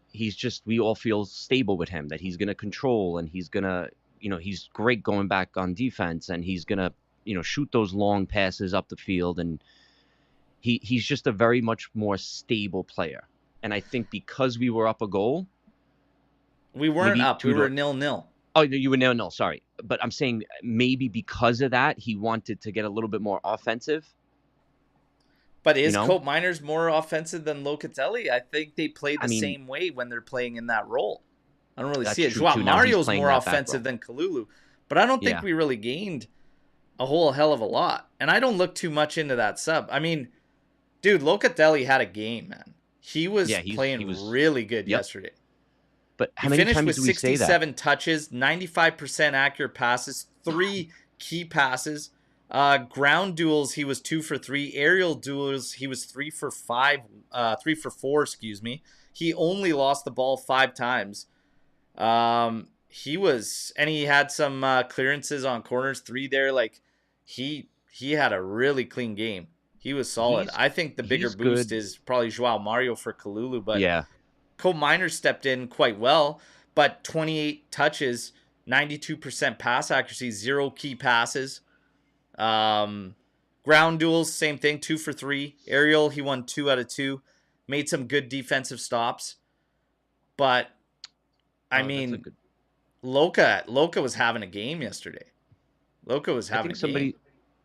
we all feel stable with him, that he's going to control and he's going to, he's great going back on defense and he's going to, shoot those long passes up the field. And he's just a very much more stable player. And I think because we were up a goal, we weren't up. We Tudor, were 0-0. Oh, you were 0-0. Sorry, but I'm saying maybe because of that, he wanted to get a little bit more offensive. But is Cope Miners more offensive than Locatelli? I think they play the same way when they're playing in that role. I don't really see it. Joao Mario's more offensive than Kalulu, but I don't think we really gained a whole hell of a lot. And I don't look too much into that sub. I mean, dude, Locatelli had a game, man. He was playing really good yesterday. But how many times do we say that? He finished with 67 touches, 95% accurate passes, 3 key passes. Ground duels, he was 2 for 3. Aerial duels, he was 3 for 4, excuse me. He only lost the ball 5 times. He had some clearances on corners, 3 there. Like he had a really clean game. He was solid. I think the bigger boost is probably Joao Mario for Kalulu, but Cope Miners stepped in quite well, but 28 touches, 92% pass accuracy, 0 key passes. Ground duels, same thing, 2 for 3. Aerial, he won 2 out of 2. Made some good defensive stops. But I mean, Luca was having a game yesterday. Luca was having a game.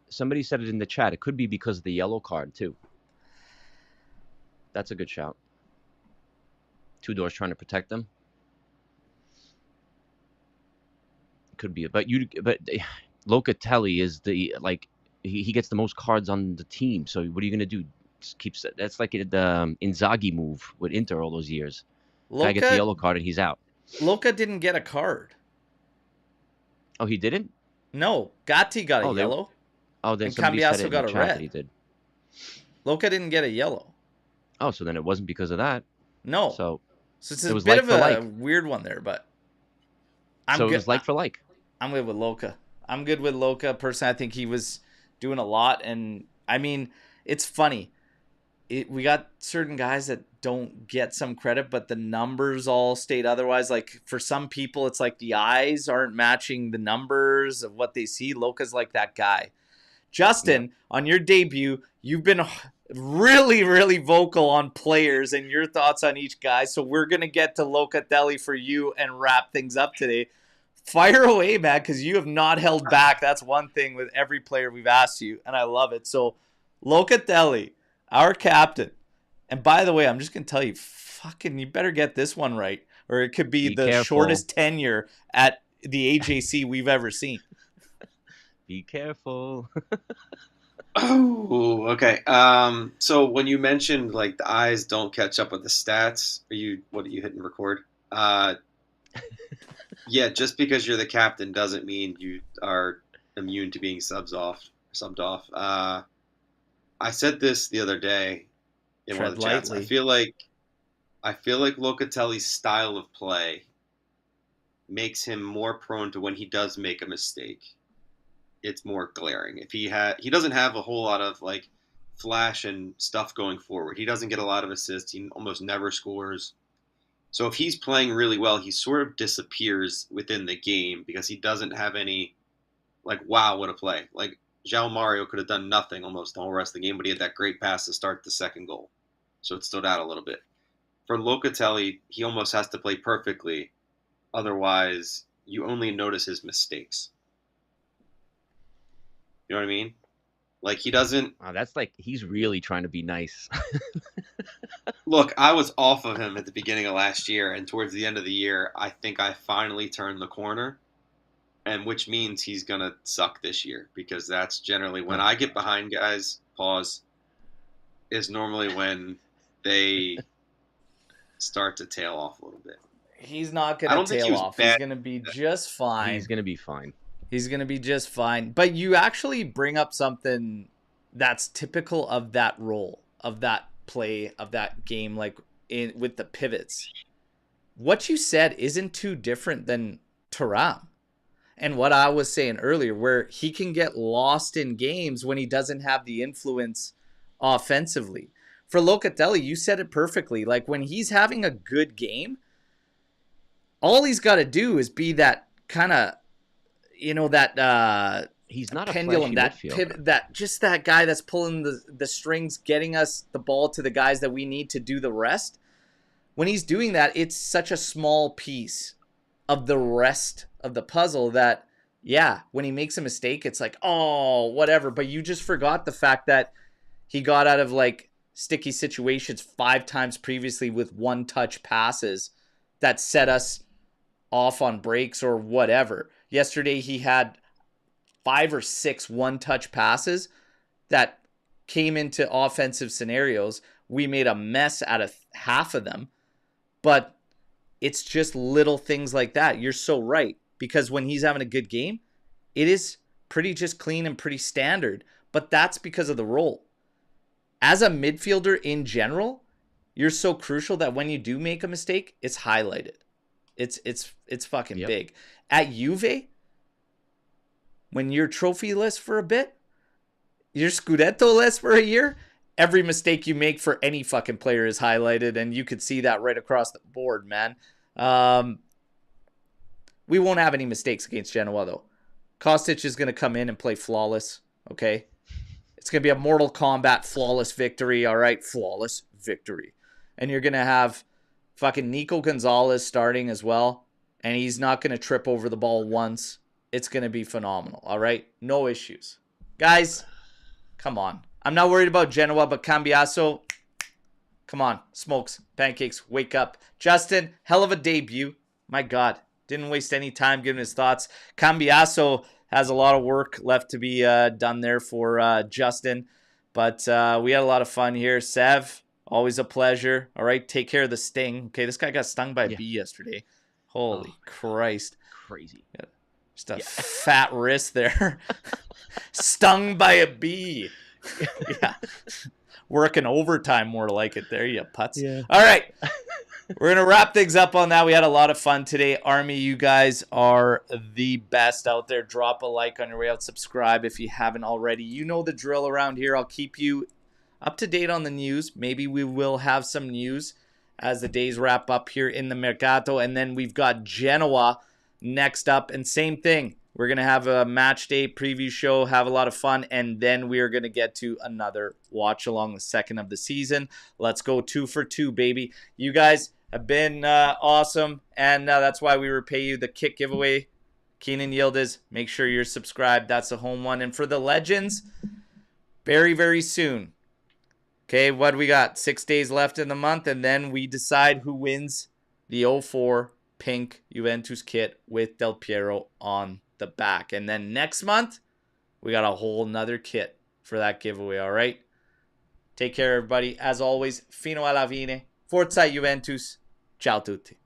Somebody said it in the chat. It could be because of the yellow card too. That's a good shout. Tudor's trying to protect them. Could be, but Locatelli is he gets the most cards on the team. So what are you gonna do? Just that's like the Inzaghi move with Inter all those years. Guy gets the yellow card and he's out. Luca didn't get a card. Oh, he didn't? No, Gatti got a yellow. Oh, then and Kambiaso got a red. He did. Luca didn't get a yellow. Oh, so then it wasn't because of that. No. So it's a bit of a weird one there, but it was like for like. I'm good with Luca. Personally, I think he was doing a lot, and I mean, it's funny. We got certain guys that don't get some credit, but the numbers all state otherwise. Like for some people, it's like the eyes aren't matching the numbers of what they see. Luca's like that guy. Justin, on your debut, you've been really, really vocal on players and your thoughts on each guy. So we're going to get to Locatelli for you and wrap things up today. Fire away, man, because you have not held back. That's one thing with every player we've asked you, and I love it. So Locatelli, our captain. And by the way, I'm just going to tell you, you better get this one right, or it could be the shortest tenure at the AJC we've ever seen. Be careful. Oh, okay. So when you mentioned like the eyes don't catch up with the stats, what are you hitting record? Yeah, just because you're the captain doesn't mean you are immune to being subbed off. I said this the other day in one of the chats. I feel like Locatelli's style of play makes him more prone to when he does make a mistake. It's more glaring. If he doesn't have a whole lot of like flash and stuff going forward. He doesn't get a lot of assists. He almost never scores. So if he's playing really well, he sort of disappears within the game because he doesn't have any like, wow, what a play. Like Joao Mario could have done nothing almost the whole rest of the game, but he had that great pass to start the second goal. So it stood out a little bit. For Locatelli, he almost has to play perfectly. Otherwise, you only notice his mistakes. You know what I mean? Like, he doesn't... Wow, that's like, he's really trying to be nice. Look, I was off of him at the beginning of last year, and towards the end of the year, I think I finally turned the corner, and which means he's going to suck this year, because that's generally when I get behind guys, is normally when they start to tail off a little bit. He's not going to tail off. He's going to be just fine. He's going to be fine. He's going to be just fine. But you actually bring up something that's typical of that role, of that play, of that game, like with the pivots. What you said isn't too different than Thuram. And what I was saying earlier, where he can get lost in games when he doesn't have the influence offensively. For Locatelli, you said it perfectly. Like when he's having a good game, all he's got to do is be that kind of, that He's not a pendulum, flashy that midfielder. pivot, that guy that's pulling the strings, getting us the ball to the guys that we need to do the rest. When he's doing that, it's such a small piece of the rest of the puzzle that, yeah, when he makes a mistake, it's like, oh, whatever. But you just forgot the fact that he got out of like sticky situations 5 times previously with one-touch passes that set us off on breaks or whatever. Yesterday, he had 5 or 6 one-touch passes that came into offensive scenarios. We made a mess out of half of them, but it's just little things like that. You're so right, because when he's having a good game, it is pretty just clean and pretty standard, but that's because of the role. As a midfielder in general, you're so crucial that when you do make a mistake, it's highlighted. It's fucking big. At Juve, when you're trophy-less for a bit, you're Scudetto-less for a year, every mistake you make for any fucking player is highlighted, and you could see that right across the board, man. We won't have any mistakes against Genoa, though. Kostic is going to come in and play flawless, okay? It's going to be a Mortal Kombat flawless victory, all right? Flawless victory. And you're going to have fucking Nico Gonzalez starting as well, and he's not going to trip over the ball once. It's going to be phenomenal, all right? No issues. Guys, come on. I'm not worried about Genoa, but Kambiaso, come on. Smokes, pancakes, wake up. Justin, hell of a debut. My God, didn't waste any time giving his thoughts. Kambiaso has a lot of work left to be done there for Justin, but we had a lot of fun here. Sev, always a pleasure. All right, take care of the sting. Okay, this guy got stung by a bee yesterday. Holy Christ. Crazy. Yeah. Just a fat wrist there. Stung by a bee. Yeah. Working overtime more like it there, you putz. Yeah. All right. We're going to wrap things up on that. We had a lot of fun today. Army, you guys are the best out there. Drop a like on your way out. Subscribe if you haven't already. You know the drill around here. I'll keep you up to date on the news. Maybe we will have some news as the days wrap up here in the Mercato. And then we've got Genoa next up. And same thing. We're going to have a match day preview show, have a lot of fun, and then we are going to get to another watch along the second of the season. Let's go 2 for 2, baby. You guys have been awesome, and that's why we repay you the kit giveaway. Kenan Yildiz, make sure you're subscribed. That's a home one. And for the legends, very, very soon. Okay, what do we got? 6 days left in the month, and then we decide who wins the 04 pink Juventus kit with Del Piero on the back. And then next month, we got a whole nother kit for that giveaway, all right? Take care, everybody. As always, fino alla fine. Forza Juventus. Ciao tutti.